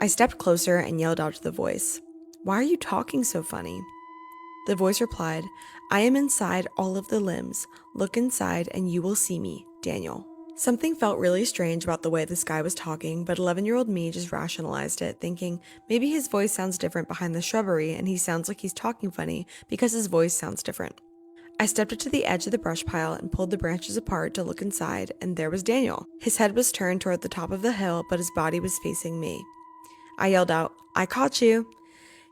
I stepped closer and yelled out to the voice, "Why are you talking so funny?" The voice replied, "I am inside all of the limbs. Look inside and you will see me, Daniel." Something felt really strange about the way this guy was talking, but 11-year-old me just rationalized it, thinking maybe his voice sounds different behind the shrubbery and he sounds like he's talking funny because his voice sounds different. I stepped up to the edge of the brush pile and pulled the branches apart to look inside, and there was Daniel. His head was turned toward the top of the hill, but his body was facing me. I yelled out, "I caught you!"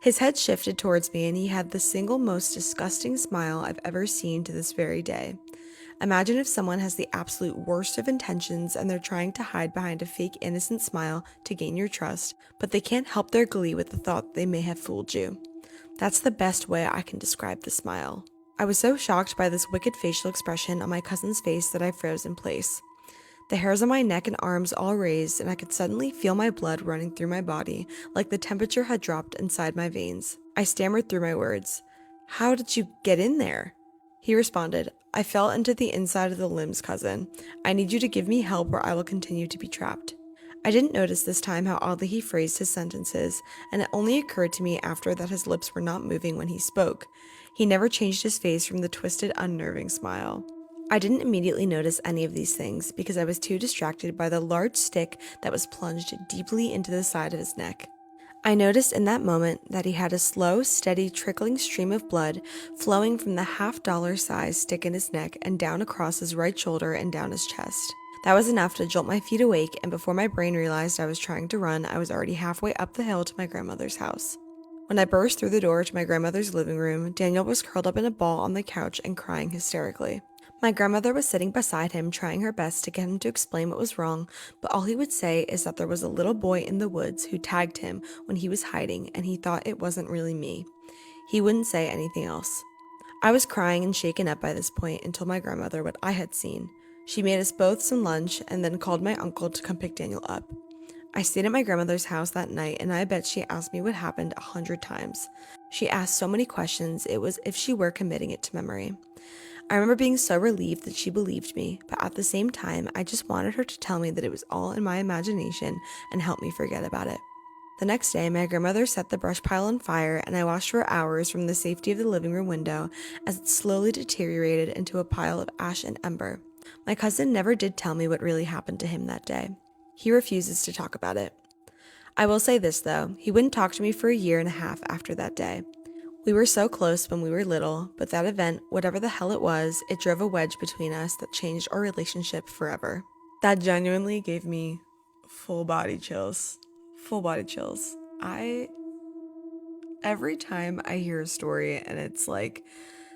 His head shifted towards me, and he had the single most disgusting smile I've ever seen to this very day. Imagine if someone has the absolute worst of intentions and they're trying to hide behind a fake innocent smile to gain your trust, but they can't help their glee with the thought they may have fooled you. That's the best way I can describe the smile. I was so shocked by this wicked facial expression on my cousin's face that I froze in place. The hairs on my neck and arms all raised, and I could suddenly feel my blood running through my body, like the temperature had dropped inside my veins. I stammered through my words. "How did you get in there?" He responded, "I fell into the inside of the limbs, cousin. I need you to give me help or I will continue to be trapped." I didn't notice this time how oddly he phrased his sentences, and it only occurred to me after that his lips were not moving when he spoke. He never changed his face from the twisted, unnerving smile. I didn't immediately notice any of these things because I was too distracted by the large stick that was plunged deeply into the side of his neck. I noticed in that moment that he had a slow, steady, trickling stream of blood flowing from the half-dollar size stick in his neck and down across his right shoulder and down his chest. That was enough to jolt my feet awake, and before my brain realized I was trying to run, I was already halfway up the hill to my grandmother's house. When I burst through the door to my grandmother's living room, Daniel was curled up in a ball on the couch and crying hysterically. My grandmother was sitting beside him, trying her best to get him to explain what was wrong, but all he would say is that there was a little boy in the woods who tagged him when he was hiding, and he thought it wasn't really me. He wouldn't say anything else. I was crying and shaken up by this point and told my grandmother what I had seen. She made us both some lunch and then called my uncle to come pick Daniel up. I stayed at my grandmother's house that night, and I bet she asked me what happened 100 times. She asked so many questions, it was if she were committing it to memory. I remember being so relieved that she believed me, but at the same time, I just wanted her to tell me that it was all in my imagination and help me forget about it. The next day, my grandmother set the brush pile on fire, and I watched for hours from the safety of the living room window as it slowly deteriorated into a pile of ash and ember. My cousin never did tell me what really happened to him that day. He refuses to talk about it. I will say this, though, he wouldn't talk to me for a year and a half after that day. We were so close when we were little, but that event, whatever the hell it was, it drove a wedge between us that changed our relationship forever. That genuinely gave me full body chills. Full body chills. Every time I hear a story and it's like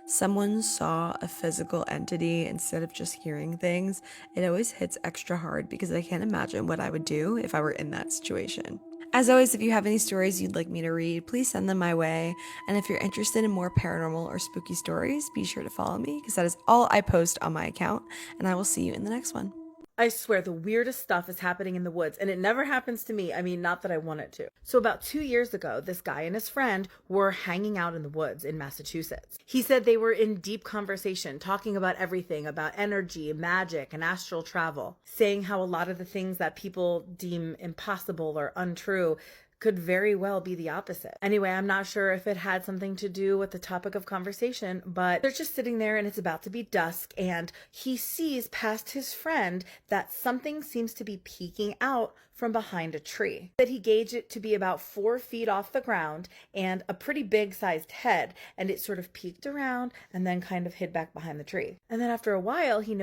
someone saw a physical entity instead of just hearing things, it always hits extra hard because I can't imagine what I would do if I were in that situation. As always, if you have any stories you'd like me to read, please send them my way. And if you're interested in more paranormal or spooky stories, be sure to follow me because that is all I post on my account. And I will see you in the next one. I swear the weirdest stuff is happening in the woods, and it never happens to me. I mean, not that I want it to. So about 2 years ago, this guy and his friend were hanging out in the woods in Massachusetts. He said they were in deep conversation, talking about everything, about energy, magic, and astral travel, saying how a lot of the things that people deem impossible or untrue could very well be the opposite. Anyway, I'm not sure if it had something to do with the topic of conversation, but they're just sitting there and it's about to be dusk, and he sees past his friend that something seems to be peeking out from behind a tree. That he gauged it to be about 4 feet off the ground and a pretty big sized head, and it sort of peeked around and then kind of hid back behind the tree. And then after a while, he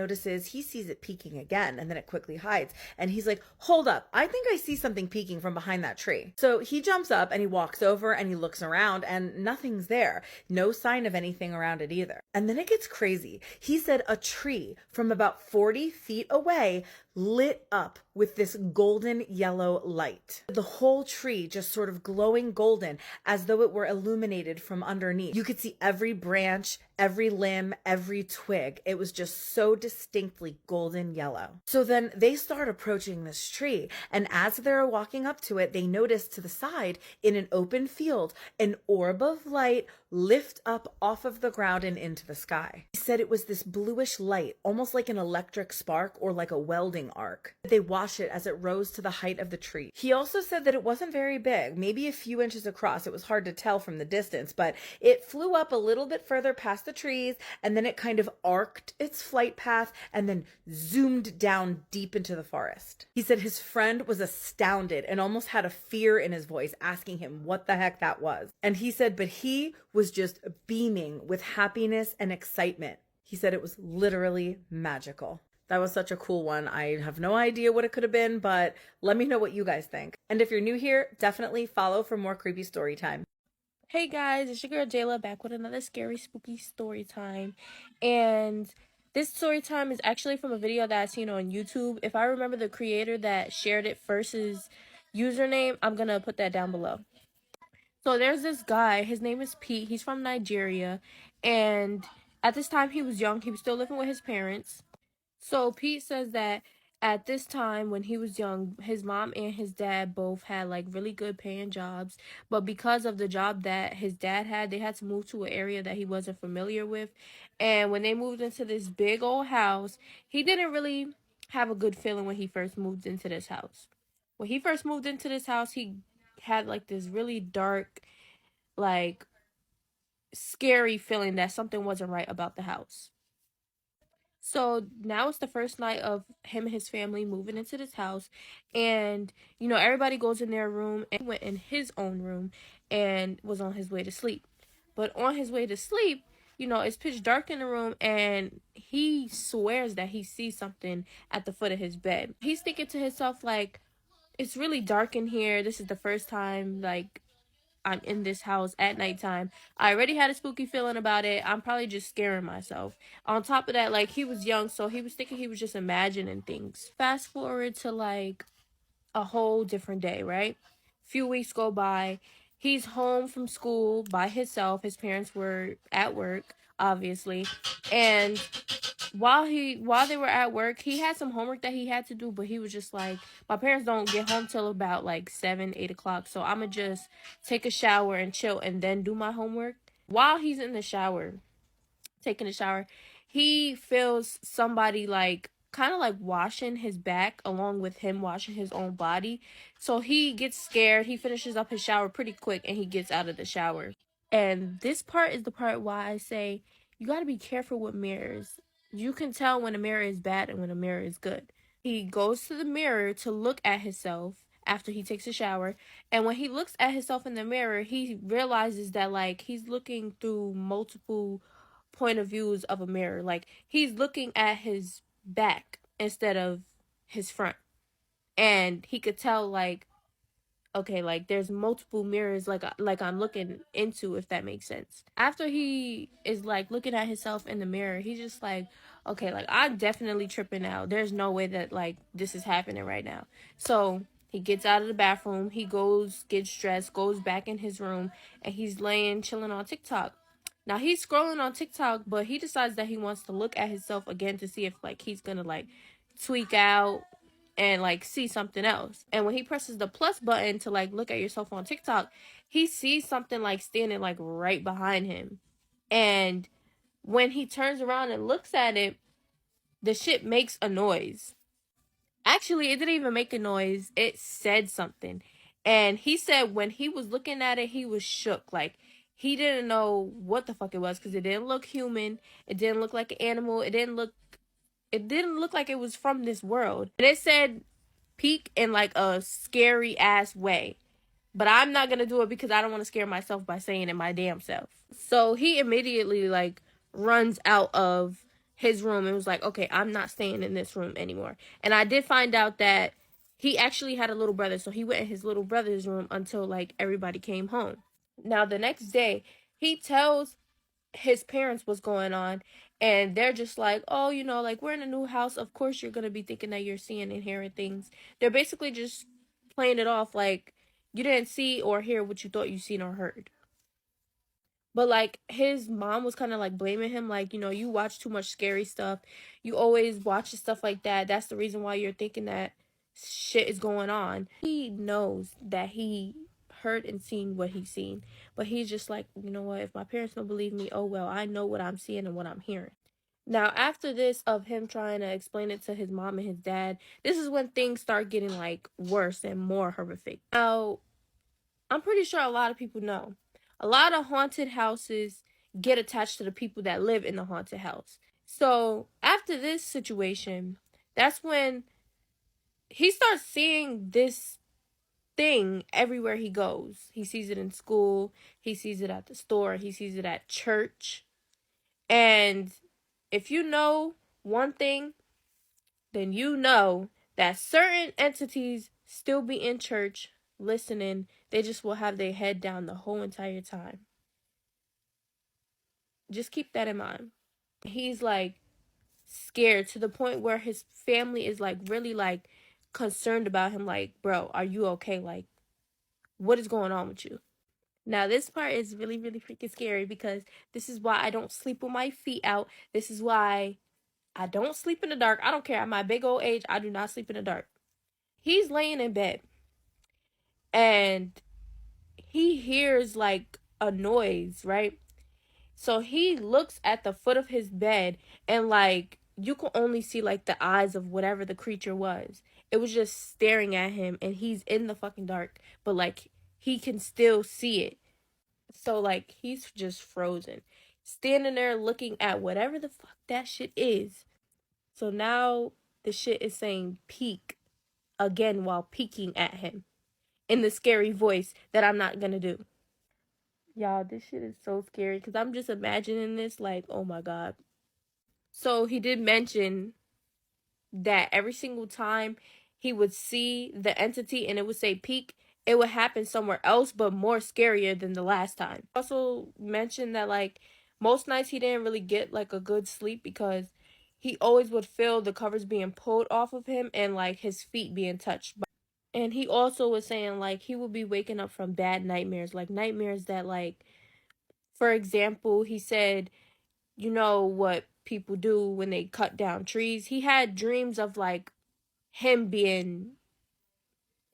sees it peeking again, and then it quickly hides. And he's like, hold up, I think I see something peeking from behind that tree. So he jumps up and he walks over and he looks around, and nothing's there. No sign of anything around it either. And then it gets crazy. He said a tree from about 40 feet away lit up with this golden yellow light. The whole tree just sort of glowing golden as though it were illuminated from underneath. You could see every branch, every limb, every twig. It was just so distinctly golden yellow. So then they start approaching this tree, and as they're walking up to it, they notice to the side in an open field, an orb of light lift up off of the ground and into the sky. He said it was this bluish light, almost like an electric spark or like a welding falling arc. They watched it as it rose to the height of the tree. He also said that it wasn't very big, maybe a few inches across. It was hard to tell from the distance, but it flew up a little bit further past the trees, and then it kind of arced its flight path and then zoomed down deep into the forest. He said his friend was astounded and almost had a fear in his voice, asking him what the heck that was. And he said, but he was just beaming with happiness and excitement. He said it was literally magical. That was such a cool one. I have no idea what it could have been, but let me know what you guys think. And if you're new here, definitely follow for more creepy story time. Hey guys, it's your girl Jayla back with another scary spooky story time. And this story time is actually from a video that I seen on YouTube. If I remember the creator that shared it versus username, I'm gonna put that down below. So there's this guy, his name is Pete, he's from Nigeria, and at this time he was young, he was still living with his parents. So Pete says that at this time when he was young, his mom and his dad both had like really good paying jobs, but because of the job that his dad had, they had to move to an area that he wasn't familiar with. And when they moved into this big old house, he didn't really have a good feeling when he first moved into this house. When he first moved into this house, he had like this really dark, like scary feeling that something wasn't right about the house. So now it's the first night of him and his family moving into this house, and you know, everybody goes in their room, and he went in his own room and was on his way to sleep. But on his way to sleep, you know, it's pitch dark in the room, and he swears that he sees something at the foot of his bed. He's thinking to himself like, it's really dark in here. This is the first time like I'm in this house at nighttime. I already had a spooky feeling about it. I'm probably just scaring myself. On top of that, like, he was young, so he was thinking he was just imagining things. Fast forward to like a whole different day, right? Few weeks go by. He's home from school by himself. His parents were at work, obviously. And while they were at work, he had some homework that he had to do, but he was just like, my parents don't get home till about like 7-8 o'clock, so I'ma just take a shower and chill and then do my homework. While he's in the shower, taking a shower, he feels somebody like kind of like washing his back along with him washing his own body. So he gets scared. He finishes up his shower pretty quick and he gets out of the shower. And this part is the part why I say you got to be careful with mirrors. You can tell when a mirror is bad and when a mirror is good. He goes to the mirror to look at himself after he takes a shower, and when he looks at himself in the mirror, he realizes that like he's looking through multiple point of views of a mirror. Like, he's looking at his back instead of his front, and he could tell like, okay, like there's multiple mirrors like I'm looking into, if that makes sense. After he is like looking at himself in the mirror, he's just like, okay, like I'm definitely tripping out. There's no way that like this is happening right now. So he gets out of the bathroom, he goes, gets dressed, goes back in his room, and he's laying chilling on TikTok. Now he's scrolling on TikTok, but he decides that he wants to look at himself again to see if like he's gonna like tweak out and like see something else. And when he presses the plus button to like look at yourself on TikTok, he sees something like standing like right behind him. And when he turns around and looks at it, the shit makes a noise. Actually, it didn't even make a noise. It said something. And he said when he was looking at it, he was shook. Like, he didn't know what the fuck it was because it didn't look human. It didn't look like an animal. It didn't look like it was from this world. And it said peek in like a scary ass way. But I'm not gonna do it because I don't want to scare myself by saying it my damn self. So he immediately like runs out of his room and was like, okay, I'm not staying in this room anymore. And I did find out that he actually had a little brother, so he went in his little brother's room until like everybody came home. Now the next day, he tells his parents what's going on, and they're just like, oh, you know, like, we're in a new house, of course you're gonna be thinking that you're seeing and hearing things. They're basically just playing it off like you didn't see or hear what you thought you seen or heard. But like his mom was kind of like blaming him, like, you know, you watch too much scary stuff, you always watch stuff like that, that's the reason why you're thinking that shit is going on. He knows that he heard and seen what he's seen, but he's just like, you know what, if my parents don't believe me, oh well, I know what I'm seeing and what I'm hearing. Now, after this, of him trying to explain it to his mom and his dad, this is when things start getting like worse and more horrific. Now, I'm pretty sure a lot of people know, a lot of haunted houses get attached to the people that live in the haunted house. So after this situation, that's when he starts seeing this thing everywhere he goes. He sees it in school, he sees it at the store, he sees it at church. And if you know one thing, then you know that certain entities still be in church listening. They just will have their head down the whole entire time. Just keep that in mind. He's like scared to the point where his family is like really like concerned about him. Like, bro, are you okay? Like, what is going on with you? Now, this part is really, really freaking scary because this is why I don't sleep with my feet out. This is why I don't sleep in the dark. I don't care. At my big old age, I do not sleep in the dark. He's laying in bed and he hears like a noise, right? So he looks at the foot of his bed and like you can only see like the eyes of whatever the creature was. It was just staring at him and he's in the fucking dark, but like he can still see it. So like he's just frozen, standing there looking at whatever the fuck that shit is. So now the shit is saying peek again while peeking at him in the scary voice that I'm not gonna do. Y'all, this shit is so scary because I'm just imagining this like, oh my God. So he did mention that every single time he would see the entity and it would say peek, it would happen somewhere else, but more scarier than the last time. Also mentioned that like most nights he didn't really get like a good sleep because he always would feel the covers being pulled off of him and like his feet being touched. And he also was saying like he would be waking up from bad nightmares, like nightmares that like, for example, he said, you know what people do when they cut down trees? He had dreams of like him being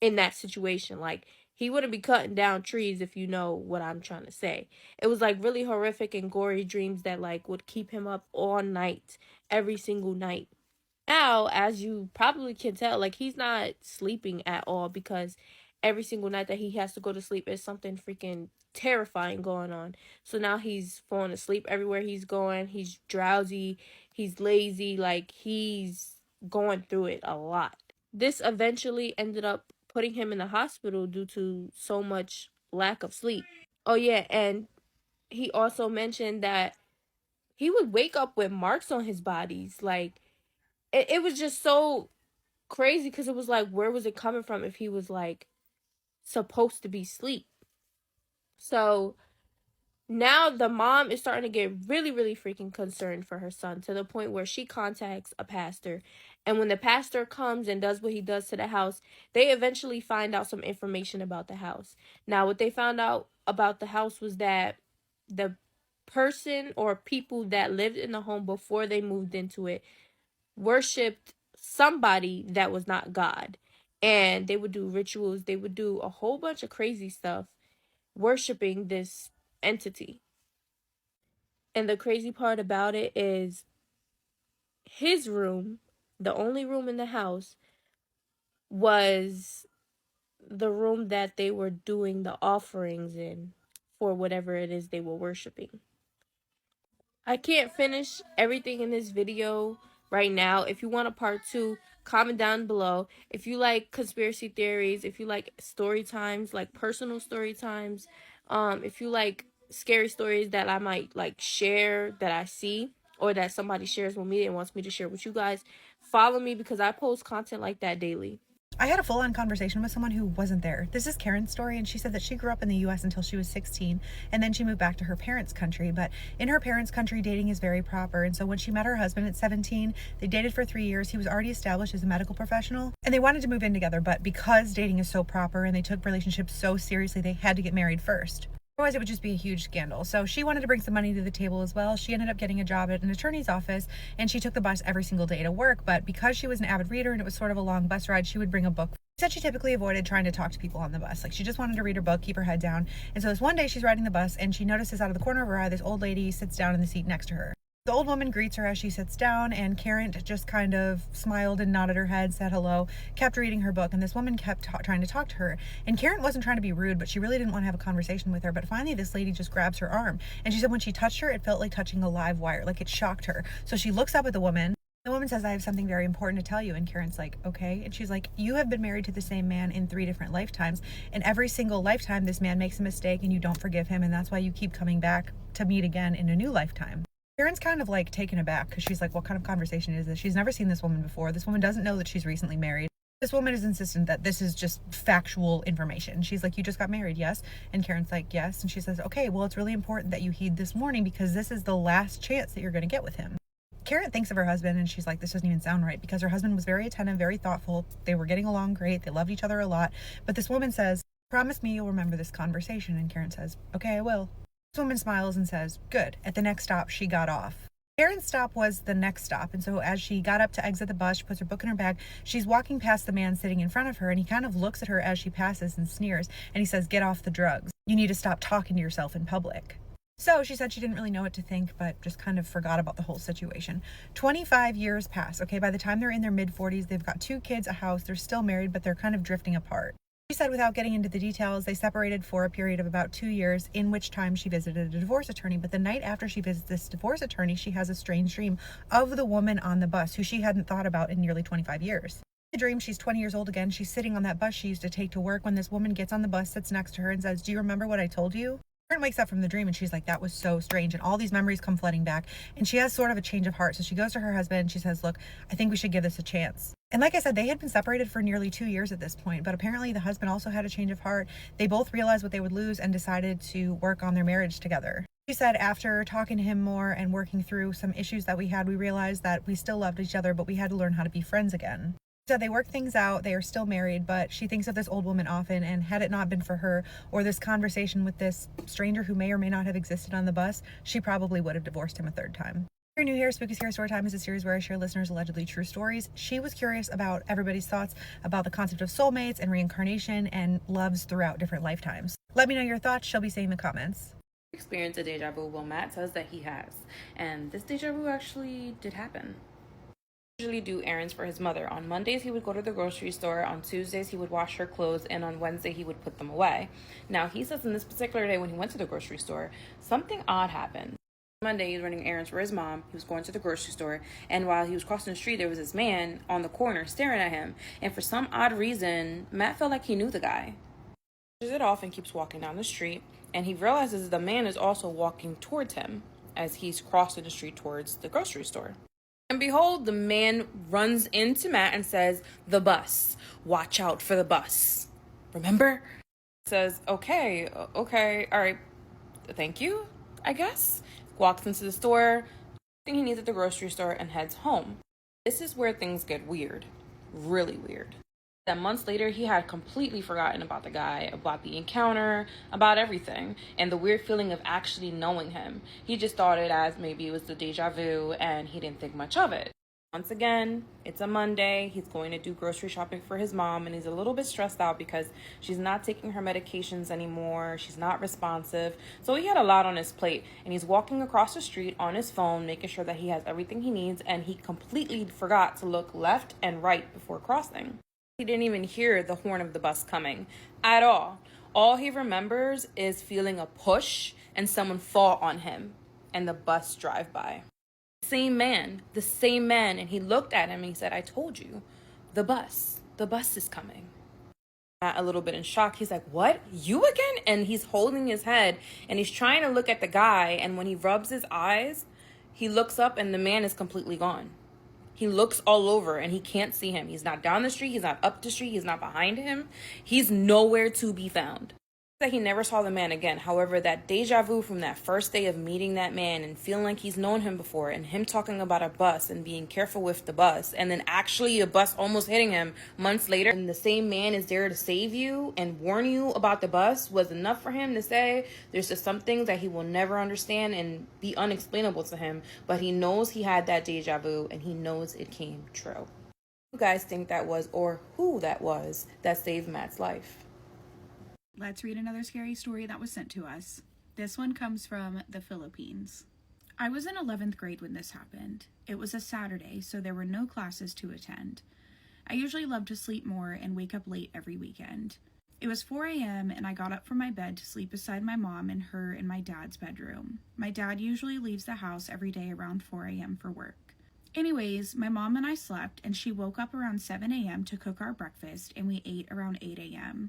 in that situation. Like he wouldn't be cutting down trees, if you know what I'm trying to say. It was like really horrific and gory dreams that like would keep him up all night, every single night. Now, as you probably can tell, like he's not sleeping at all because every single night that he has to go to sleep is something freaking terrifying going on. So now he's falling asleep everywhere he's going. He's drowsy, he's lazy, like he's going through it a lot. This eventually ended up putting him in the hospital due to so much lack of sleep. Oh yeah, and he also mentioned that he would wake up with marks on his bodies. Like it was just so crazy because it was like, where was it coming from if he was like supposed to be asleep? So now the mom is starting to get really, really freaking concerned for her son to the point where she contacts a pastor. And when the pastor comes and does what he does to the house, they eventually find out some information about the house. Now, what they found out about the house was that the person or people that lived in the home before they moved into it worshipped somebody that was not God. And they would do rituals. They would do a whole bunch of crazy stuff worshiping this entity. And the crazy part about it is his room, the only room in the house, was the room that they were doing the offerings in for whatever it is they were worshiping. I can't finish everything in this video right now. If you want a part 2, comment down below. If you like conspiracy theories, if you like story times, like personal story times, if you like scary stories that I might like share that I see or that somebody shares with me and wants me to share with you guys, follow me because I post content like that daily. I had a full-on conversation with someone who wasn't there. This is Karen's story, and she said that she grew up in the U.S. until she was 16, and then she moved back to her parents' country. But in her parents' country, dating is very proper, and so when she met her husband at 17, they dated for 3 years. He was already established as a medical professional, and they wanted to move in together, but because dating is so proper and they took relationships so seriously, they had to get married first. Otherwise, it would just be a huge scandal. So she wanted to bring some money to the table as well. She ended up getting a job at an attorney's office, and she took the bus every single day to work. But because she was an avid reader and it was sort of a long bus ride, she would bring a book. She said she typically avoided trying to talk to people on the bus. Like, she just wanted to read her book, keep her head down. And so this one day she's riding the bus, and she notices out of the corner of her eye, this old lady sits down in the seat next to her. The old woman greets her as she sits down, and Karen just kind of smiled and nodded her head, said hello, kept reading her book, and this woman kept trying to talk to her. And Karen wasn't trying to be rude, but she really didn't want to have a conversation with her. But finally, this lady just grabs her arm, and she said when she touched her, it felt like touching a live wire, like it shocked her. So she looks up at the woman. The woman says, I have something very important to tell you. And Karen's like, okay. And she's like, you have been married to the same man in 3 different lifetimes. And every single lifetime, this man makes a mistake and you don't forgive him. And that's why you keep coming back to meet again in a new lifetime. Karen's kind of like taken aback because she's like, what kind of conversation is this? She's never seen this woman before. This woman doesn't know that she's recently married. This woman is insistent that this is just factual information. She's like, you just got married, yes? And Karen's like, yes. And she says, okay, well, it's really important that you heed this warning because this is the last chance that you're going to get with him. Karen thinks of her husband and she's like, this doesn't even sound right, because her husband was very attentive, very thoughtful. They were getting along great. They loved each other a lot. But this woman says, promise me you'll remember this conversation. And Karen says, okay, I will. This woman smiles and says, good. At the next stop, she got off. Karen's stop was the next stop, and so as she got up to exit the bus, she puts her book in her bag. She's walking past the man sitting in front of her, and he kind of looks at her as she passes and sneers, and he says, get off the drugs. You need to stop talking to yourself in public. So she said she didn't really know what to think, but just kind of forgot about the whole situation. 25 years pass, okay? By the time they're in their mid-40s, they've got 2 kids, a house, they're still married, but they're kind of drifting apart. She said without getting into the details, they separated for a period of about 2 years, in which time she visited a divorce attorney. But the night after she visits this divorce attorney, she has a strange dream of the woman on the bus who she hadn't thought about in nearly 25 years. In the dream, she's 20 years old again. She's sitting on that bus she used to take to work when this woman gets on the bus, sits next to her and says, do you remember what I told you? Karen wakes up from the dream and she's like, that was so strange. And all these memories come flooding back. And she has sort of a change of heart. So she goes to her husband and she says, look, I think we should give this a chance. And like I said, they had been separated for nearly 2 years at this point, but apparently the husband also had a change of heart. They both realized what they would lose and decided to work on their marriage together. She said, after talking to him more and working through some issues that we had, we realized that we still loved each other, but we had to learn how to be friends again. She said they worked things out, they are still married, but she thinks of this old woman often, and had it not been for her or this conversation with this stranger who may or may not have existed on the bus, she probably would have divorced him a 3rd time. If you're new here, Spooky Scary Storytime is a series where I share listeners' allegedly true stories. She was curious about everybody's thoughts about the concept of soulmates and reincarnation and loves throughout different lifetimes. Let me know your thoughts, she'll be saying in the comments. Experience a deja vu. Well, Matt says that he has, and this deja vu actually did happen. Usually do errands for his mother. On Mondays he would go to the grocery store, on Tuesdays he would wash her clothes, and on Wednesday he would put them away. Now he says in this particular day when he went to the grocery store, something odd happened. Monday he was running errands for his mom. He was going to the grocery store, and while he was crossing the street there was this man on the corner staring at him, and for some odd reason Matt felt like he knew the guy. He pushes it off and keeps walking down the street, and he realizes the man is also walking towards him as he's crossing the street towards the grocery store. And behold, the man runs into Matt and says, the bus. Watch out for the bus. Remember? Says, okay, all right, thank you, I guess. Walks into the store, thinking he needs at the grocery store, and heads home. This is where things get weird. Really weird. That months later, he had completely forgotten about the guy, about the encounter, about everything, and the weird feeling of actually knowing him. He just thought it as maybe it was the deja vu, and he didn't think much of it. Once again, it's a Monday. He's going to do grocery shopping for his mom, and he's a little bit stressed out because she's not taking her medications anymore. She's not responsive. So he had a lot on his plate, and he's walking across the street on his phone, making sure that he has everything he needs, and he completely forgot to look left and right before crossing. He didn't even hear the horn of the bus coming at all. All he remembers is feeling a push and someone fall on him and the bus drive by. The same man, and he looked at him and he said, I told you, the bus is coming. A little bit in shock, he's like, what? You again? And he's holding his head and he's trying to look at the guy, and when he rubs his eyes, he looks up and the man is completely gone. He looks all over and he can't see him. He's not down the street. He's not up the street. He's not behind him. He's nowhere to be found. That he never saw the man again. However, that deja vu from that first day of meeting that man and feeling like he's known him before, and him talking about a bus and being careful with the bus, and then actually a bus almost hitting him months later, and the same man is there to save you and warn you about the bus, was enough for him to say there's just some things that he will never understand and be unexplainable to him, but he knows he had that deja vu and he knows it came true. Who you guys think that was, or who that was that saved Matt's life? Let's read another scary story that was sent to us. This one comes from the Philippines. I was in 11th grade when this happened. It was a Saturday, so there were no classes to attend. I usually love to sleep more and wake up late every weekend. It was 4 a.m. and I got up from my bed to sleep beside my mom and her in my dad's bedroom. My dad usually leaves the house every day around 4 a.m. for work. Anyways, my mom and I slept, and she woke up around 7 a.m. to cook our breakfast, and we ate around 8 a.m.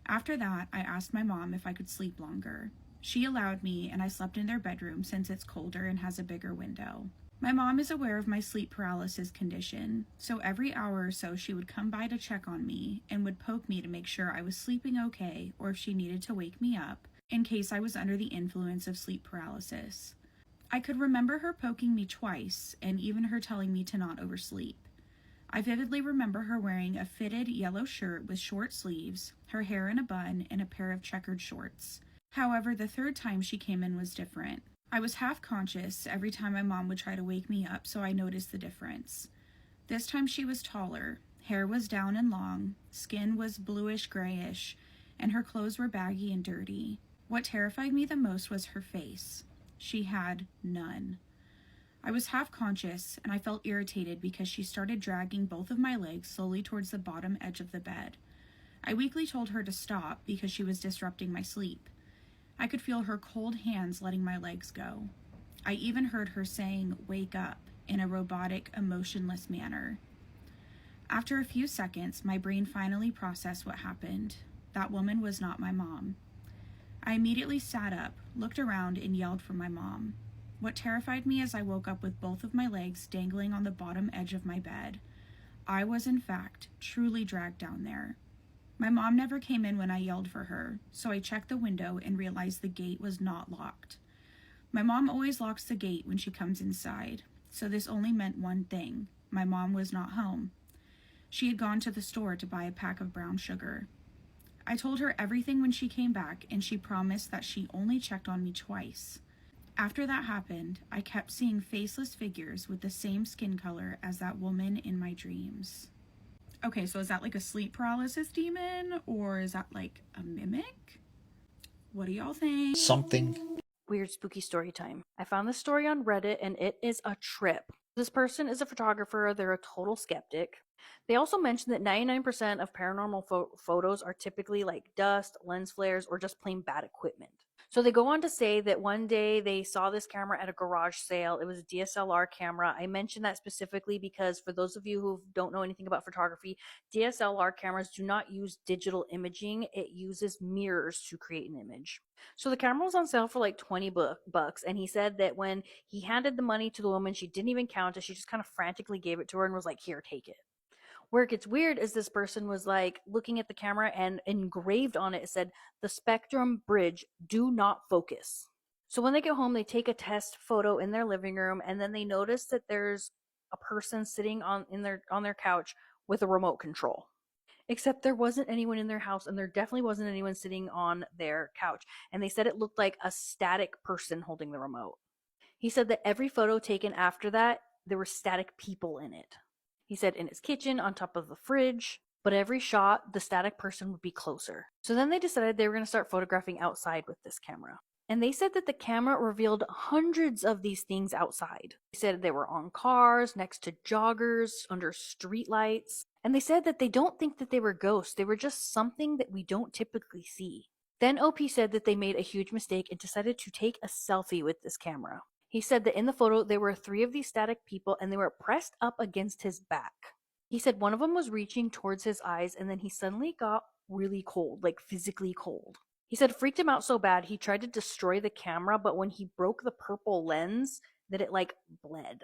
After that, I asked my mom if I could sleep longer. She allowed me, and I slept in their bedroom since it's colder and has a bigger window. My mom is aware of my sleep paralysis condition, so every hour or so she would come by to check on me and would poke me to make sure I was sleeping okay or if she needed to wake me up in case I was under the influence of sleep paralysis. I could remember her poking me twice and even her telling me to not oversleep. I vividly remember her wearing a fitted yellow shirt with short sleeves, her hair in a bun, and a pair of checkered shorts. However, the third time she came in was different. I was half conscious every time my mom would try to wake me up, so I noticed the difference. This time she was taller, hair was down and long, skin was bluish grayish, and her clothes were baggy and dirty. What terrified me the most was her face. She had none. I was half conscious, and I felt irritated because she started dragging both of my legs slowly towards the bottom edge of the bed. I weakly told her to stop because she was disrupting my sleep. I could feel her cold hands letting my legs go. I even heard her saying, "Wake up," in a robotic, emotionless manner. After a few seconds, my brain finally processed what happened. That woman was not my mom. I immediately sat up, looked around, and yelled for my mom. What terrified me as I woke up with both of my legs dangling on the bottom edge of my bed. I was, in fact, truly dragged down there. My mom never came in when I yelled for her, so I checked the window and realized the gate was not locked. My mom always locks the gate when she comes inside, so this only meant one thing: my mom was not home. She had gone to the store to buy a pack of brown sugar. I told her everything when she came back, and she promised that she only checked on me twice. After that happened, I kept seeing faceless figures with the same skin color as that woman in my dreams. Okay, so is that like a sleep paralysis demon, or is that like a mimic? What do y'all think? Something. Weird spooky story time. I found this story on Reddit and it is a trip. This person is a photographer. They're a total skeptic. They also mentioned that 99% of paranormal photos are typically like dust, lens flares, or just plain bad equipment. So they go on to say that one day they saw this camera at a garage sale. It was a DSLR camera. I mentioned that specifically because for those of you who don't know anything about photography, DSLR cameras do not use digital imaging. It uses mirrors to create an image. So the camera was on sale for like 20 bucks, and he said that when he handed the money to the woman, she didn't even count it. She just kind of frantically gave it to her and was like, "Here, take it." Where it gets weird is this person was like looking at the camera, and engraved on it said, "The Spectrum Bridge, do not focus." So when they get home, they take a test photo in their living room, and then they notice that there's a person sitting on their couch with a remote control. Except there wasn't anyone in their house, and there definitely wasn't anyone sitting on their couch. And they said it looked like a static person holding the remote. He said that every photo taken after that, there were static people in it. He said in his kitchen, on top of the fridge, but every shot, the static person would be closer. So then they decided they were going to start photographing outside with this camera. And they said that the camera revealed hundreds of these things outside. They said they were on cars, next to joggers, under streetlights. And they said that they don't think that they were ghosts. They were just something that we don't typically see. Then OP said that they made a huge mistake and decided to take a selfie with this camera. He said that in the photo, there were 3 of these static people, and they were pressed up against his back. He said one of them was reaching towards his eyes, and then he suddenly got really cold, like physically cold. He said it freaked him out so bad, he tried to destroy the camera, but when he broke the purple lens, that it like bled.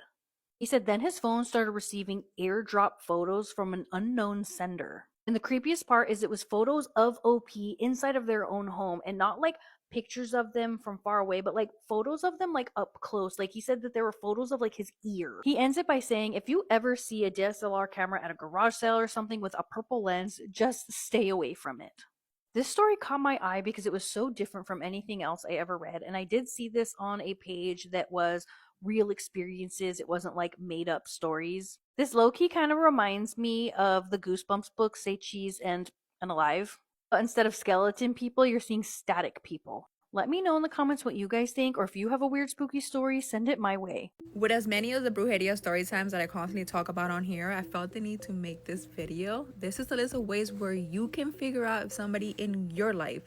He said then his phone started receiving airdrop photos from an unknown sender. And the creepiest part is it was photos of OP inside of their own home, and not like pictures of them from far away, but like photos of them like up close. Like he said that there were photos of like his ear. He ends it by saying, if you ever see a DSLR camera at a garage sale or something with a purple lens, just stay away from it. This story caught my eye because it was so different from anything else I ever read, and I did see this on a page that was real experiences. It wasn't like made up stories. This low-key kind of reminds me of the Goosebumps books, Say Cheese and Alive. But instead of skeleton people, you're seeing static people. Let me know in the comments what you guys think, or if you have a weird spooky story, send it my way. With as many of the brujeria story times that I constantly talk about on here, I felt the need to make this video. This is a list of ways where you can figure out if somebody in your life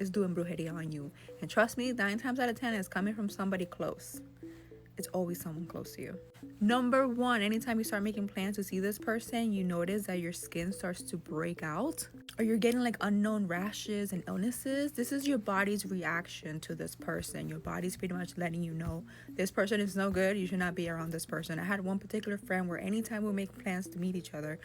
is doing brujeria on you. And trust me, 9 times out of 10 is coming from somebody close. It's always someone close to you. Number 1, anytime you start making plans to see this person, you notice that your skin starts to break out, or you're getting like unknown rashes and illnesses. This is your body's reaction to this person. Your body's pretty much letting you know this person is no good. You should not be around this person. I had one particular friend where anytime we make plans to meet each other,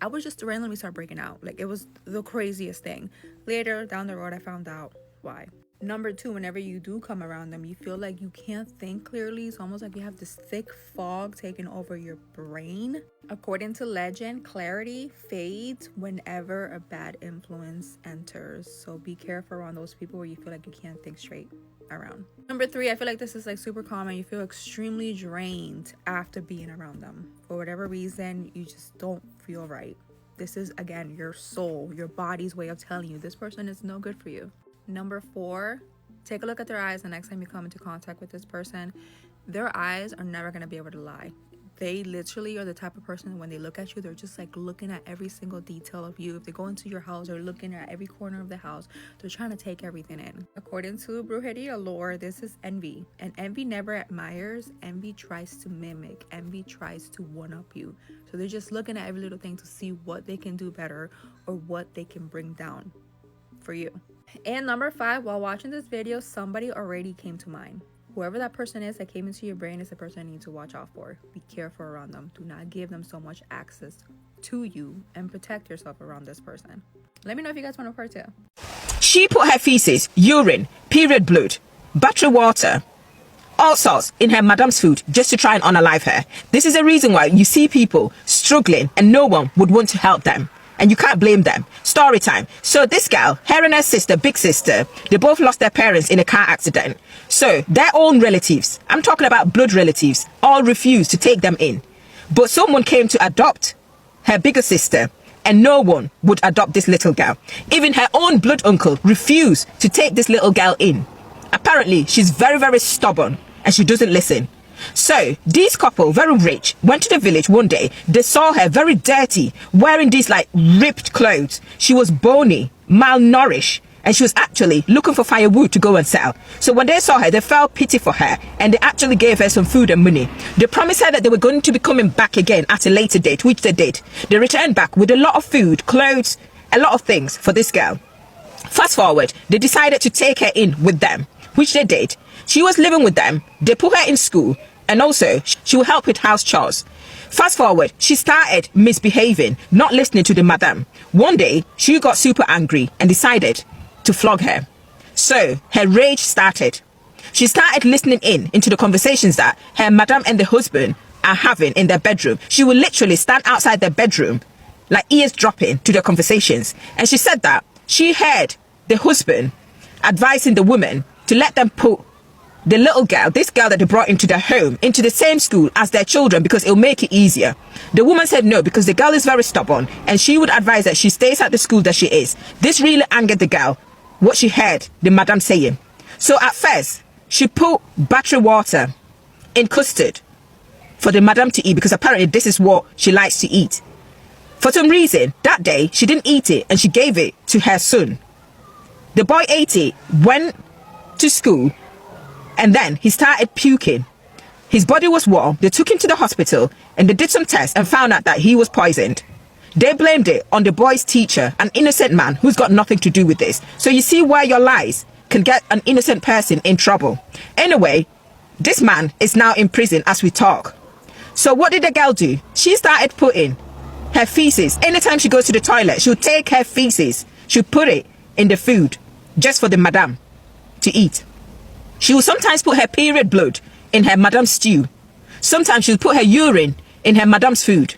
I would just randomly start breaking out. Like, it was the craziest thing. Later down the road, I found out why. Number 2, whenever you do come around them, you feel like you can't think clearly. It's almost like you have this thick fog taking over your brain. According to legend, clarity fades whenever a bad influence enters. So be careful around those people where you feel like you can't think straight around. Number 3, I feel like this is like super common. You feel extremely drained after being around them. For whatever reason, you just don't feel right. This is, again, your soul, your body's way of telling you this person is no good for you. Number 4, take a look at their eyes the next time you come into contact with this person. Their eyes are never going to be able to lie. They literally are the type of person, when they look at you, they're just like looking at every single detail of you. If they go into your house, they're looking at every corner of the house. They're trying to take everything in. According to brujeria lore, this is envy. And envy never admires. Envy tries to mimic. Envy tries to one-up you. So they're just looking at every little thing to see what they can do better or what they can bring down for you. And number 5, while watching this video, somebody already came to mind. Whoever that person is that came into your brain is the person you need to watch out for. Be careful around them. Do not give them so much access to you, and protect yourself around this person. Let me know if you guys want a part 2. She put her feces, urine, period blood, battery water, all sorts in her madam's food just to try and unalive her. This is a reason why you see people struggling and no one would want to help them. And you can't blame them. Story time. So this girl, her and her sister, big sister, they both lost their parents in a car accident. So their own relatives, I'm talking about blood relatives, all refused to take them in. But someone came to adopt her bigger sister, and no one would adopt this little girl. Even her own blood uncle refused to take this little girl in. Apparently, she's very, very stubborn and she doesn't listen. So this couple, very rich, went to the village one day. They saw her very dirty, wearing these like ripped clothes. She was bony, malnourished, and she was actually looking for firewood to go and sell. So when they saw her, they felt pity for her, and they actually gave her some food and money. They promised her that they were going to be coming back again at a later date, which they did. They returned back with a lot of food, clothes, a lot of things for this girl. Fast forward, they decided to take her in with them, which they did. She was living with them. They put her in school, and also she will help with house chores. Fast forward, she started misbehaving, not listening to the madam. One day, she got super angry and decided to flog her. So her rage started. She started listening into the conversations that her madam and the husband are having in their bedroom. She would literally stand outside their bedroom, like eavesdropping to their conversations. And she said that she heard the husband advising the woman to let them put the little girl, this girl that they brought into their home, into the same school as their children because it'll make it easier. The woman said no because the girl is very stubborn and she would advise that she stays at the school that she is. This really angered the girl, what she heard the madam saying. So at first, she put battery water in custard for the madam to eat because apparently this is what she likes to eat. For some reason, that day, she didn't eat it and she gave it to her son. The boy ate it, went to school, and then he started puking. His body was warm. They took him to the hospital and they did some tests and found out that he was poisoned. They blamed it on the boy's teacher, an innocent man who's got nothing to do with this. So you see why your lies can get an innocent person in trouble. Anyway, this man is now in prison as we talk. So what did the girl do? She started putting her feces. Anytime she goes to the toilet, she'll take her feces. She'll put it in the food just for the madam to eat. She will sometimes put her period blood in her madam's stew. Sometimes she'll put her urine in her madam's food.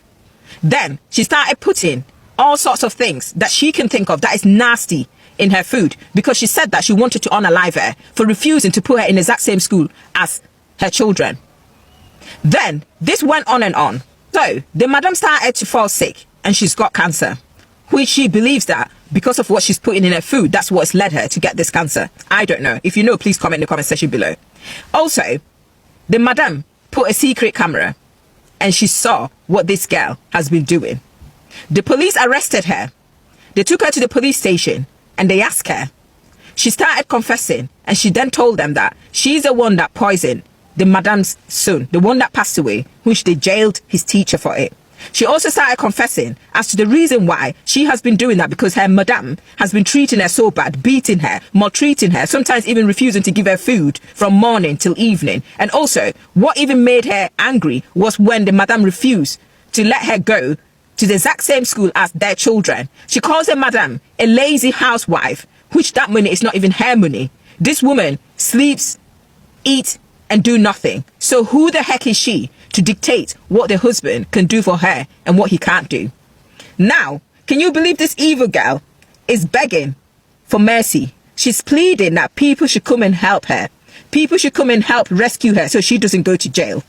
Then she started putting all sorts of things that she can think of that is nasty in her food because she said that she wanted to unalive her for refusing to put her in the exact same school as her children. Then this went on and on. So the madam started to fall sick and she's got cancer, which she believes that because of what she's putting in her food, that's what's led her to get this cancer. I don't know. If you know, please comment in the comment section below. Also, the madam put a secret camera and she saw what this girl has been doing. The police arrested her. They took her to the police station and they asked her. She started confessing, and she then told them that she's the one that poisoned the madam's son, the one that passed away, which they jailed his teacher for it. She also started confessing as to the reason why she has been doing that, because her madam has been treating her so bad, beating her, maltreating her, sometimes even refusing to give her food from morning till evening. And also, what even made her angry was when the madam refused to let her go to the exact same school as their children. She calls her madam a lazy housewife, which that money is not even her money. This woman sleeps, eats, and do nothing. So who the heck is she to dictate what the husband can do for her and what he can't do? Now, can you believe this evil girl is begging for mercy? She's pleading that people should come and help her. People should come and help rescue her so she doesn't go to jail.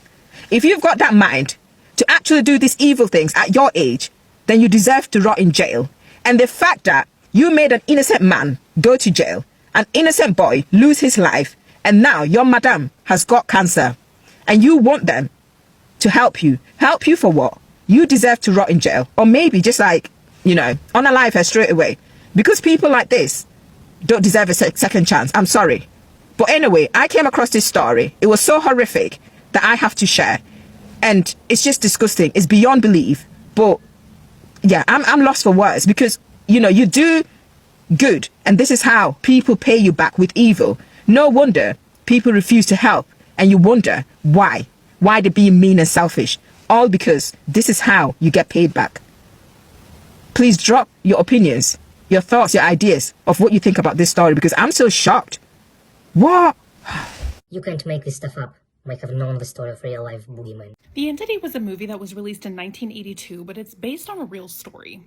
If you've got that mind to actually do these evil things at your age, then you deserve to rot in jail. And the fact that you made an innocent man go to jail, an innocent boy lose his life, and now your madam has got cancer, and you want them to help you. Help you for what? You deserve to rot in jail. Or maybe just like, unalive her straight away. Because people like this don't deserve a second chance. I'm sorry. But anyway, I came across this story. It was so horrific that I have to share. And it's just disgusting. It's beyond belief. But yeah, I'm lost for words, because you do good, and this is how people pay you back with evil. No wonder people refuse to help, and you wonder why they're being mean and selfish. All because this is how you get paid back. Please drop your opinions, your thoughts, your ideas of what you think about this story, because I'm so shocked. What? You can't make this stuff up. Might have known the story of real life boogeyman. The Entity was a movie that was released in 1982, but it's based on a real story.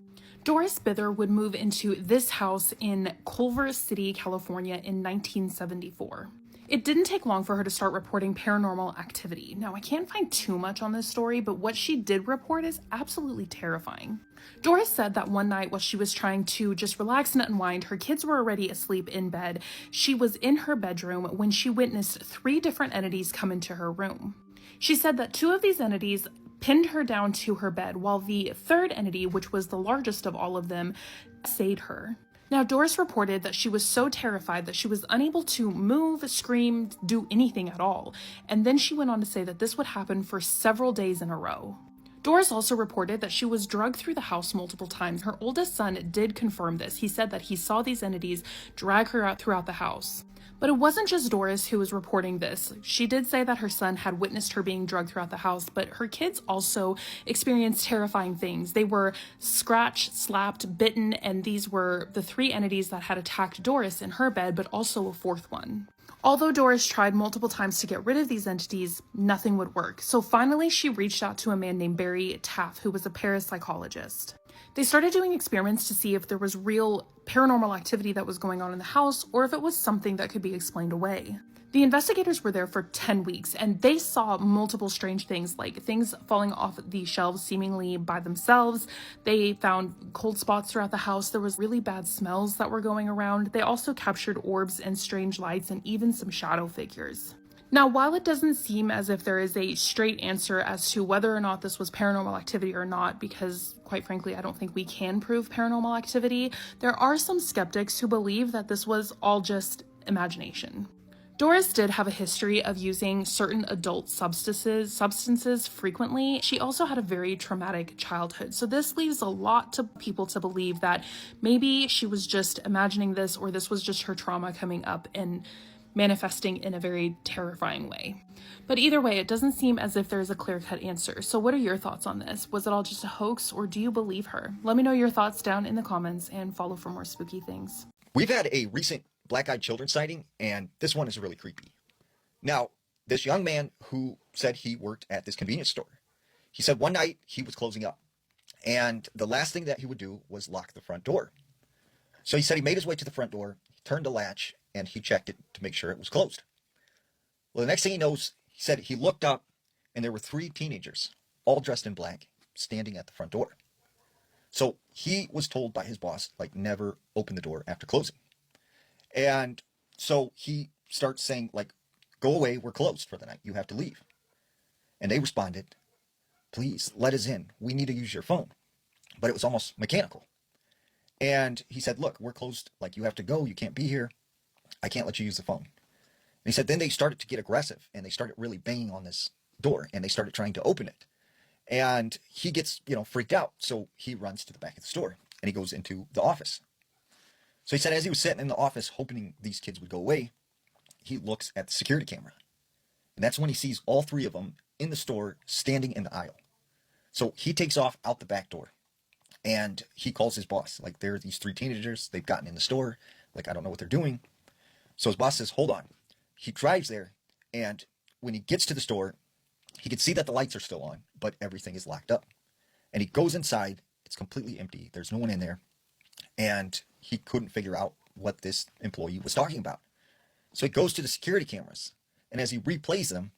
Doris Bither would move into this house in Culver City, California in 1974. It didn't take long for her to start reporting paranormal activity. Now, I can't find too much on this story, but what she did report is absolutely terrifying. Doris said that one night while she was trying to just relax and unwind, her kids were already asleep in bed. She was in her bedroom when she witnessed 3 different entities come into her room. She said that 2 of these entities pinned her down to her bed, while the 3rd entity, which was the largest of all of them, essayed her. Now, Doris reported that she was so terrified that she was unable to move, scream, do anything at all. And then she went on to say that this would happen for several days in a row. Doris also reported that she was drugged through the house multiple times. Her oldest son did confirm this. He said that he saw these entities drag her out throughout the house. But it wasn't just Doris who was reporting this. She did say that her son had witnessed her being drugged throughout the house, but her kids also experienced terrifying things. They were scratched, slapped, bitten, and these were the 3 entities that had attacked Doris in her bed, but also a 4th one. Although Doris tried multiple times to get rid of these entities, nothing would work. So finally, she reached out to a man named Barry Taff, who was a parapsychologist. They started doing experiments to see if there was real paranormal activity that was going on in the house, or if it was something that could be explained away. The investigators were there for 10 weeks, and they saw multiple strange things, like things falling off the shelves seemingly by themselves. They found cold spots throughout the house. There was really bad smells that were going around. They also captured orbs and strange lights and even some shadow figures. Now, while it doesn't seem as if there is a straight answer as to whether or not this was paranormal activity or not, because quite frankly, I don't think we can prove paranormal activity, there are some skeptics who believe that this was all just imagination. Doris did have a history of using certain adult substances frequently. She also had a very traumatic childhood. So this leaves a lot to people to believe that maybe she was just imagining this, or this was just her trauma coming up and manifesting in a very terrifying way. But either way, it doesn't seem as if there's a clear-cut answer. So what are your thoughts on this? Was it all just a hoax, or do you believe her? Let me know your thoughts down in the comments, and follow for more spooky things. We've had a recent black-eyed children sighting, and this one is really creepy. Now, this young man who said he worked at this convenience store, he said one night he was closing up, and the last thing that he would do was lock the front door. So he said he made his way to the front door, he turned the latch, and he checked it to make sure it was closed. Well, the next thing he knows, he said he looked up, and there were 3 teenagers, all dressed in black, standing at the front door. So he was told by his boss, like, never open the door after closing. And so he starts saying, like, go away, we're closed for the night, you have to leave. And they responded, please let us in, we need to use your phone. But it was almost mechanical. And he said, look, we're closed, like, you have to go, you can't be here, I can't let you use the phone. And he said then they started to get aggressive, and they started really banging on this door, and they started trying to open it. And he gets, freaked out. So he runs to the back of the store, and he goes into the office. So he said as he was sitting in the office hoping these kids would go away, he looks at the security camera. And that's when he sees all three of them in the store standing in the aisle. So he takes off out the back door, and he calls his boss. Like, there are these three teenagers, they've gotten in the store, like, I don't know what they're doing. So his boss says, hold on. He drives there, and when he gets to the store, he can see that the lights are still on, but everything is locked up. And he goes inside, it's completely empty, there's no one in there, and he couldn't figure out what this employee was talking about. So he goes to the security cameras, and as he replays them,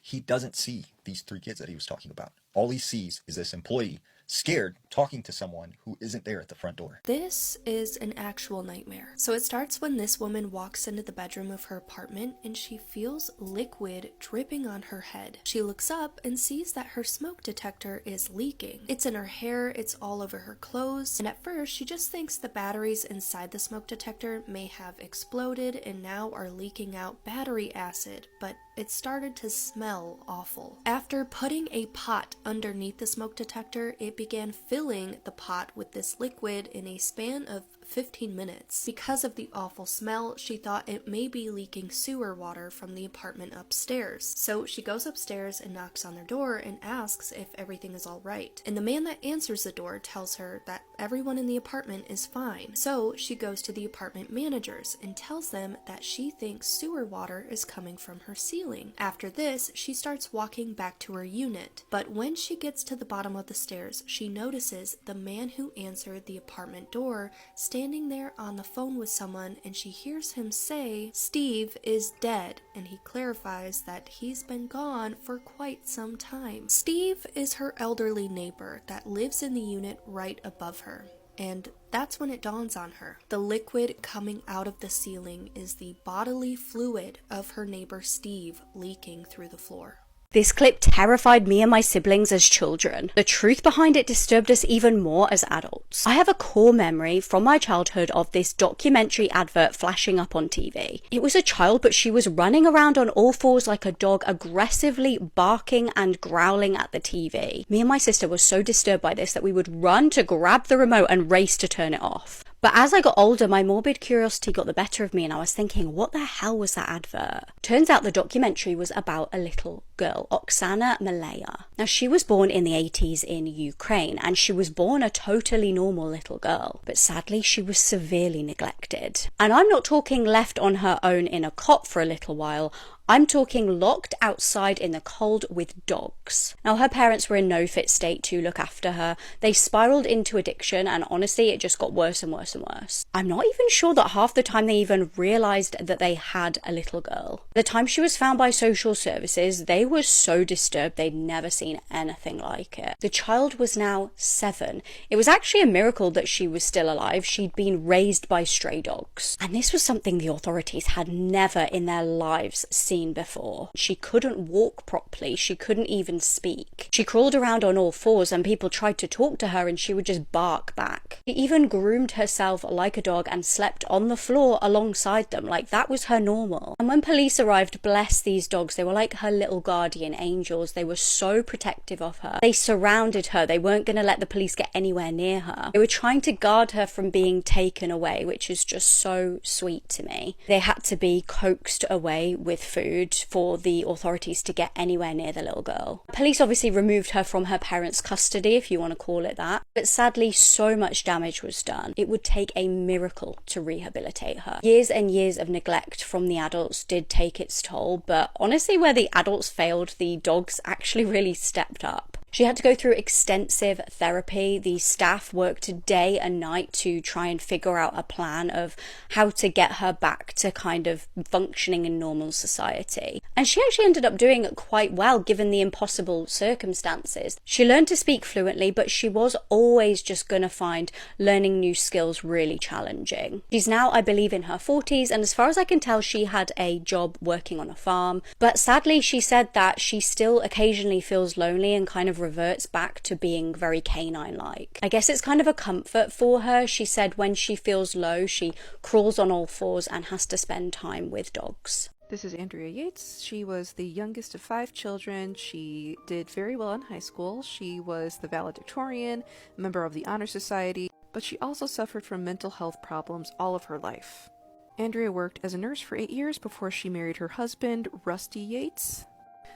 he doesn't see these three kids that he was talking about. All he sees is this employee scared talking to someone who isn't there at the front door. This is an actual nightmare. So it starts when this woman walks into the bedroom of her apartment and she feels liquid dripping on her head. She looks up and sees that her smoke detector is leaking. It's in her hair, it's all over her clothes, and at first she just thinks the batteries inside the smoke detector may have exploded and now are leaking out battery acid, but it started to smell awful. After putting a pot underneath the smoke detector, it began filling the pot with this liquid in a span of 15 minutes. Because of the awful smell, she thought it may be leaking sewer water from the apartment upstairs. So she goes upstairs and knocks on their door and asks if everything is all right. And the man that answers the door tells her that everyone in the apartment is fine. So she goes to the apartment managers and tells them that she thinks sewer water is coming from her ceiling. After this, she starts walking back to her unit. But when she gets to the bottom of the stairs, she notices the man who answered the apartment door standing there on the phone with someone, and she hears him say, Steve is dead, and he clarifies that he's been gone for quite some time. Steve is her elderly neighbor that lives in the unit right above her. And that's when it dawns on her. The liquid coming out of the ceiling is the bodily fluid of her neighbor Steve leaking through the floor. This clip terrified me and my siblings as children. The truth behind it disturbed us even more as adults. I have a core memory from my childhood of this documentary advert flashing up on TV. It was a child, but she was running around on all fours like a dog, aggressively barking and growling at the TV. Me and my sister were so disturbed by this that we would run to grab the remote and race to turn it off. But as I got older, my morbid curiosity got the better of me, and I was thinking, what the hell was that advert? Turns out the documentary was about a little girl, Oksana Malaya. Now, she was born in the 80s in Ukraine, and she was born a totally normal little girl. But sadly, she was severely neglected. And I'm not talking left on her own in a cot for a little while. I'm talking locked outside in the cold with dogs. Now, her parents were in no fit state to look after her. They spiraled into addiction, and honestly, it just got worse and worse and worse. I'm not even sure that half the time they even realized that they had a little girl. The time she was found by social services, they were so disturbed they'd never seen anything like it. The child was now 7. It was actually a miracle that she was still alive. She'd been raised by stray dogs. And this was something the authorities had never in their lives seen before. She couldn't walk properly. She couldn't even speak. She crawled around on all fours, and people tried to talk to her and she would just bark back. She even groomed herself like a dog and slept on the floor alongside them, like that was her normal. And when police arrived, bless these dogs, they were like her little guardian angels. They were so protective of her. They surrounded her. They weren't going to let the police get anywhere near her. They were trying to guard her from being taken away, which is just so sweet to me. They had to be coaxed away with food for the authorities to get anywhere near the little girl. Police obviously removed her from her parents' custody, if you want to call it that, but sadly so much damage was done. It would take a miracle to rehabilitate her. Years and years of neglect from the adults did take its toll, but honestly, where the adults failed, the dogs actually really stepped up. She had to go through extensive therapy. The staff worked day and night to try and figure out a plan of how to get her back to kind of functioning in normal society. And she actually ended up doing quite well given the impossible circumstances. She learned to speak fluently, but she was always just going to find learning new skills really challenging. She's now, I believe, in her 40s, and as far as I can tell, she had a job working on a farm. But sadly, she said that she still occasionally feels lonely and kind of reverts back to being very canine-like. I guess it's kind of a comfort for her. She said when she feels low, she crawls on all fours and has to spend time with dogs. This is Andrea Yates. She was the youngest of 5 children. She did very well in high school. She was the valedictorian, member of the Honor Society, but she also suffered from mental health problems all of her life. Andrea worked as a nurse for 8 years before she married her husband, Rusty Yates.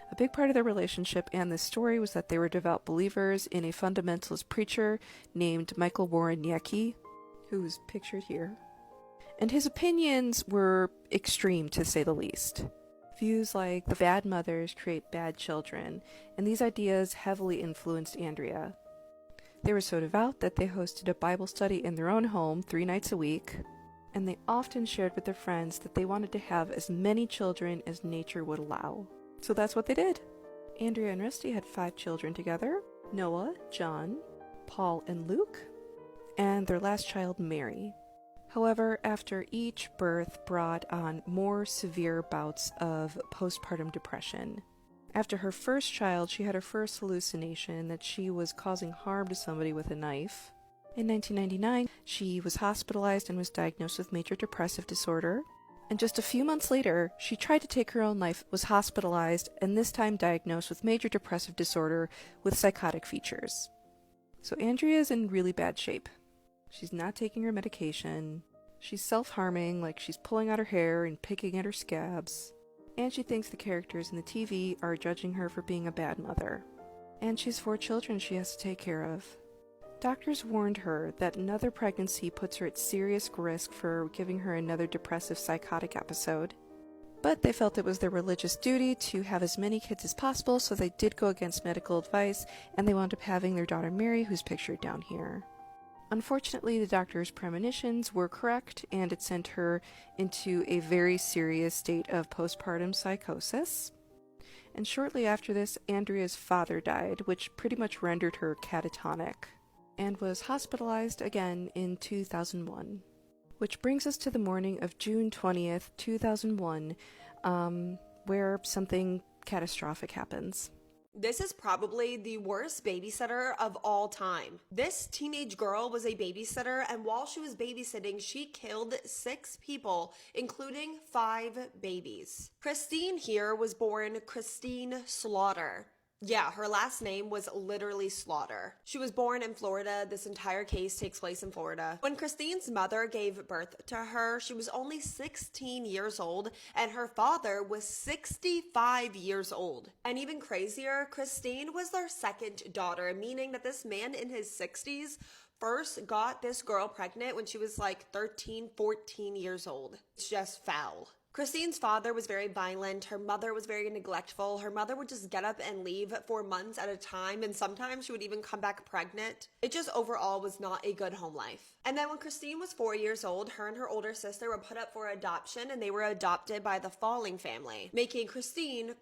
A big part of their relationship and this story was that they were devout believers in a fundamentalist preacher named Michael Warren Yecke, who's pictured here. And his opinions were extreme, to say the least. Views like the bad mothers create bad children, and these ideas heavily influenced Andrea. They were so devout that they hosted a Bible study in their own home 3 nights a week, and they often shared with their friends that they wanted to have as many children as nature would allow. So that's what they did. Andrea and Rusty had 5 children together: Noah, John, Paul, and Luke, and their last child, Mary. However, after each birth brought on more severe bouts of postpartum depression. After her first child, she had her first hallucination that she was causing harm to somebody with a knife. In 1999, she was hospitalized and was diagnosed with major depressive disorder. And just a few months later, she tried to take her own life, was hospitalized, and this time diagnosed with major depressive disorder with psychotic features. So Andrea is in really bad shape. She's not taking her medication. She's self-harming, like she's pulling out her hair and picking at her scabs. And she thinks the characters in the TV are judging her for being a bad mother. And she's 4 children she has to take care of. Doctors warned her that another pregnancy puts her at serious risk for giving her another depressive psychotic episode. But they felt it was their religious duty to have as many kids as possible, so they did go against medical advice, and they wound up having their daughter Mary, who's pictured down here. Unfortunately, the doctor's premonitions were correct, and it sent her into a very serious state of postpartum psychosis. And shortly after this, Andrea's father died, which pretty much rendered her catatonic, and was hospitalized again in 2001. Which brings us to the morning of June 20th, 2001, where something catastrophic happens. This is probably the worst babysitter of all time. This teenage girl was a babysitter, and while she was babysitting, she killed 6 people, including 5 babies. Christine here was born Christine Slaughter. Yeah, her last name was literally Slaughter. She was born in Florida. This entire case takes place in Florida. When Christine's mother gave birth to her, she was only 16 years old, and her father was 65 years old. And even crazier, Christine was their second daughter, meaning that this man in his 60s first got this girl pregnant when she was like 13, 14 years old. It's just foul. Christine's father was very violent. Her mother was very neglectful. Her mother would just get up and leave for months at a time, and sometimes she would even come back pregnant. It just overall was not a good home life. And then when Christine was 4 years old, her and her older sister were put up for adoption, and they were adopted by the Falling family, making Christine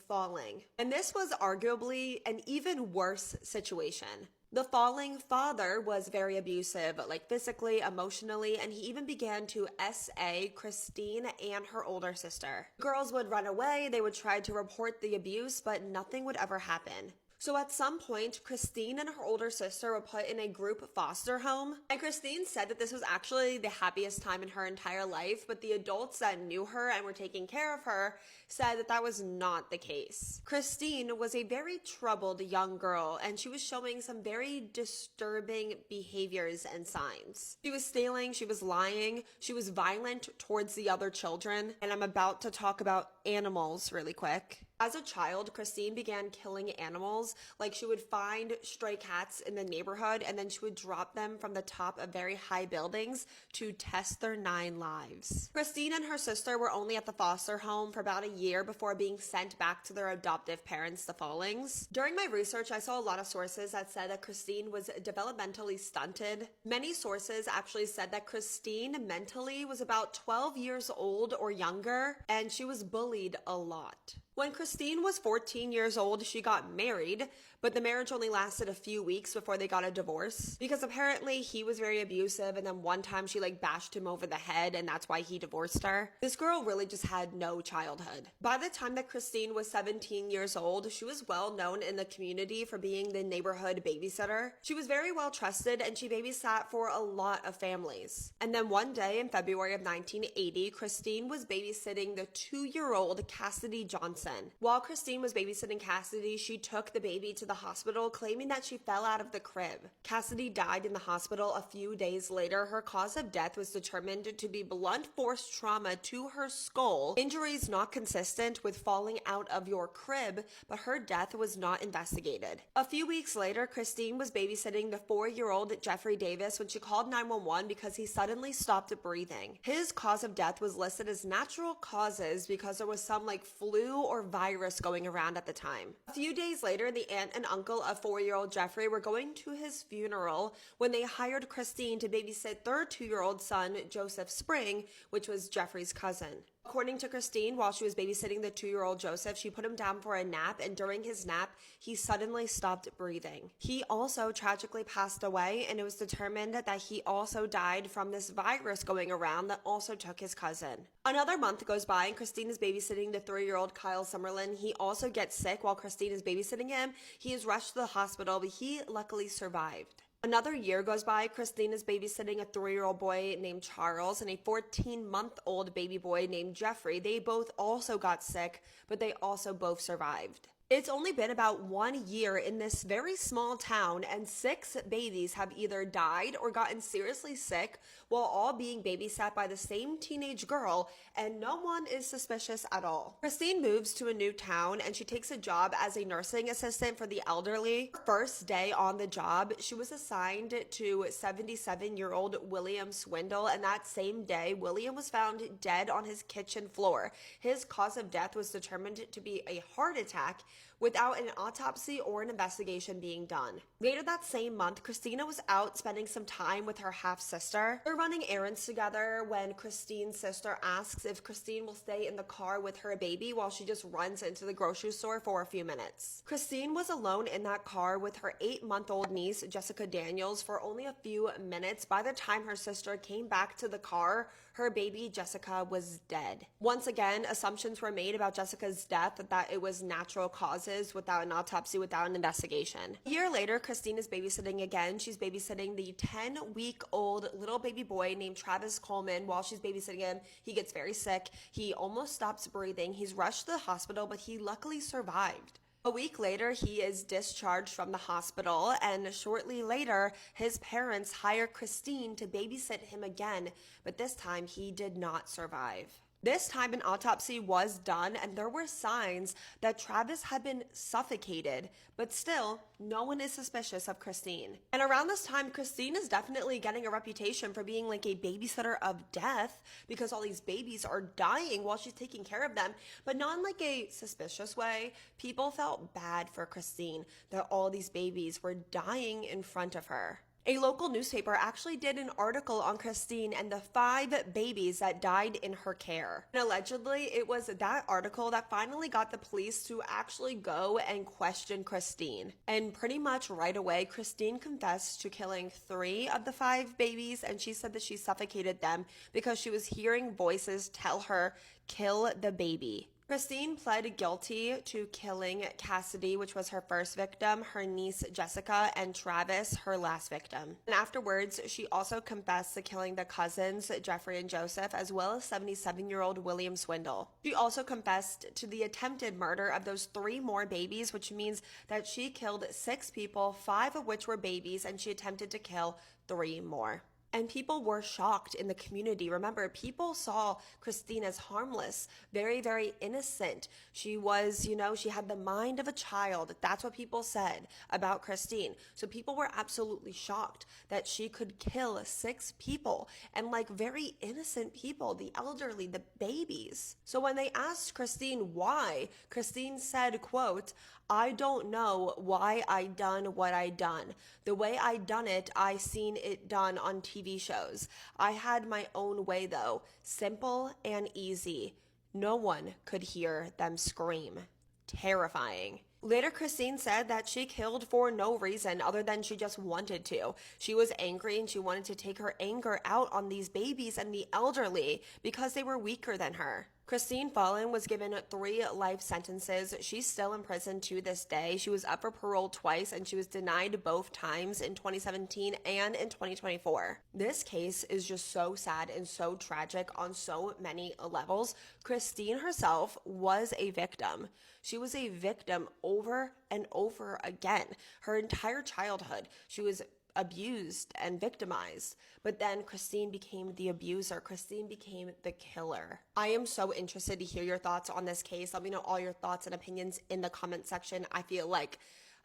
Falling. And this was arguably an even worse situation. The Falling father was very abusive, like physically, emotionally, and he even began to SA Christine and her older sister. Girls would run away, they would try to report the abuse, but nothing would ever happen. So at some point, Christine and her older sister were put in a group foster home, and Christine said that this was actually the happiest time in her entire life, but the adults that knew her and were taking care of her said that that was not the case. Christine was a very troubled young girl, and she was showing some very disturbing behaviors and signs. She was stealing, she was lying, she was violent towards the other children, and I'm about to talk about animals really quick. As a child, Christine began killing animals. Like, she would find stray cats in the neighborhood and then she would drop them from the top of very high buildings to test their 9 lives. Christine and her sister were only at the foster home for about a year before being sent back to their adoptive parents, the Fallings. During my research, I saw a lot of sources that said that Christine was developmentally stunted. Many sources actually said that Christine mentally was about 12 years old or younger, and she was bullied a lot. When Christine was 14 years old, she got married, but the marriage only lasted a few weeks before they got a divorce because apparently he was very abusive, and then one time she bashed him over the head, and that's why he divorced her. This girl really just had no childhood. By the time that Christine was 17 years old, she was well known in the community for being the neighborhood babysitter. She was very well trusted and she babysat for a lot of families. And then one day in February of 1980, Christine was babysitting the 2-year-old Cassidy Johnson. While Christine was babysitting Cassidy, she took the baby to the hospital, claiming that she fell out of the crib. Cassidy died in the hospital a few days later. Her cause of death was determined to be blunt force trauma to her skull, injuries not consistent with falling out of your crib, but her death was not investigated. A few weeks later, Christine was babysitting the 4-year-old Jeffrey Davis when she called 911 because he suddenly stopped breathing. His cause of death was listed as natural causes because there was some flu or virus going around at the time. A few days later, the aunt and uncle of 4-year-old Jeffrey were going to his funeral when they hired Christine to babysit their 2-year-old son, Joseph Spring, which was Jeffrey's cousin. According to Christine, while she was babysitting the 2-year-old Joseph, she put him down for a nap, and during his nap, he suddenly stopped breathing. He also tragically passed away, and it was determined that he also died from this virus going around that also took his cousin. Another month goes by, and Christine is babysitting the 3-year-old Kyle Summerlin. He also gets sick while Christine is babysitting him. He is rushed to the hospital, but he luckily survived. Another year goes by. Christine is babysitting a 3-year-old boy named Charles and a 14-month-old baby boy named Jeffrey. They both also got sick, but they also both survived. It's only been about 1 year in this very small town, and 6 babies have either died or gotten seriously sick while all being babysat by the same teenage girl, and no one is suspicious at all. Christine moves to a new town and she takes a job as a nursing assistant for the elderly. First day on the job, she was assigned to 77-year-old William Swindle, and that same day, William was found dead on his kitchen floor. His cause of death was determined to be a heart attack, without an autopsy or an investigation being done. Later that same month, Christina was out spending some time with her half-sister. They're running errands together when Christine's sister asks if Christine will stay in the car with her baby while she just runs into the grocery store for a few minutes. Christine was alone in that car with her 8-month-old niece, Jessica Daniels, for only a few minutes. By the time her sister came back to the car, her baby Jessica was dead. Once again, assumptions were made about Jessica's death, that it was natural causes without an autopsy, without an investigation. A year later, Christine is babysitting again. She's babysitting the 10-week-old little baby boy named Travis Coleman. While she's babysitting him, he gets very sick. He almost stops breathing. He's rushed to the hospital, but he luckily survived. A week later, he is discharged from the hospital, and shortly later, his parents hire Christine to babysit him again, but this time he did not survive. This time an autopsy was done, and there were signs that Travis had been suffocated, but still, no one is suspicious of Christine. And around this time, Christine is definitely getting a reputation for being like a babysitter of death, because all these babies are dying while she's taking care of them, but not in like a suspicious way. People felt bad for Christine that all these babies were dying in front of her. A local newspaper actually did an article on Christine and the 5 babies that died in her care. And allegedly, it was that article that finally got the police to actually go and question Christine. And pretty much right away, Christine confessed to killing 3 of the 5 babies, and she said that she suffocated them because she was hearing voices tell her, "Kill the baby." Christine pled guilty to killing Cassidy, which was her first victim, her niece Jessica, and Travis, her last victim. And afterwards, she also confessed to killing the cousins, Jeffrey and Joseph, as well as 77-year-old William Swindle. She also confessed to the attempted murder of those 3 more babies, which means that she killed 6 people, 5 of which were babies, and she attempted to kill 3 more. And people were shocked in the community. Remember, people saw Christine as harmless, very, very innocent. She was, you know, she had the mind of a child. That's what people said about Christine. So people were absolutely shocked that she could kill 6 people, and like very innocent people, the elderly, the babies. So when they asked Christine why, Christine said, quote, "I don't know why I done what I done. The way I done it, I seen it done on TV shows. I had my own way though, simple and easy. No one could hear them scream." Terrifying. Later, Christine said that she killed for no reason other than she just wanted to. She was angry and she wanted to take her anger out on these babies and the elderly because they were weaker than her. Christine Fallon was given 3 life sentences. She's still in prison to this day. She was up for parole twice and she was denied both times in 2017 and in 2024. This case is just so sad and so tragic on so many levels. Christine herself was a victim. She was a victim over and over again. Her entire childhood, she was abused and victimized. But then Christine became the abuser. Christine became the killer. I am so interested to hear your thoughts on this case. Let me know all your thoughts and opinions in the comment section. I feel like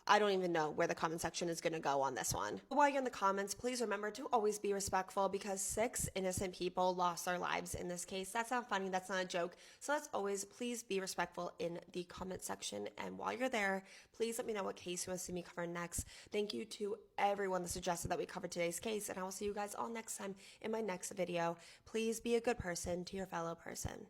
I don't even know where the comment section is going to go on this one. While you're in the comments, please remember to always be respectful because 6 innocent people lost their lives in this case. That's not funny. That's not a joke. So as always, please be respectful in the comment section. And while you're there, please let me know what case you want to see me cover next. Thank you to everyone that suggested that we cover today's case. And I will see you guys all next time in my next video. Please be a good person to your fellow person.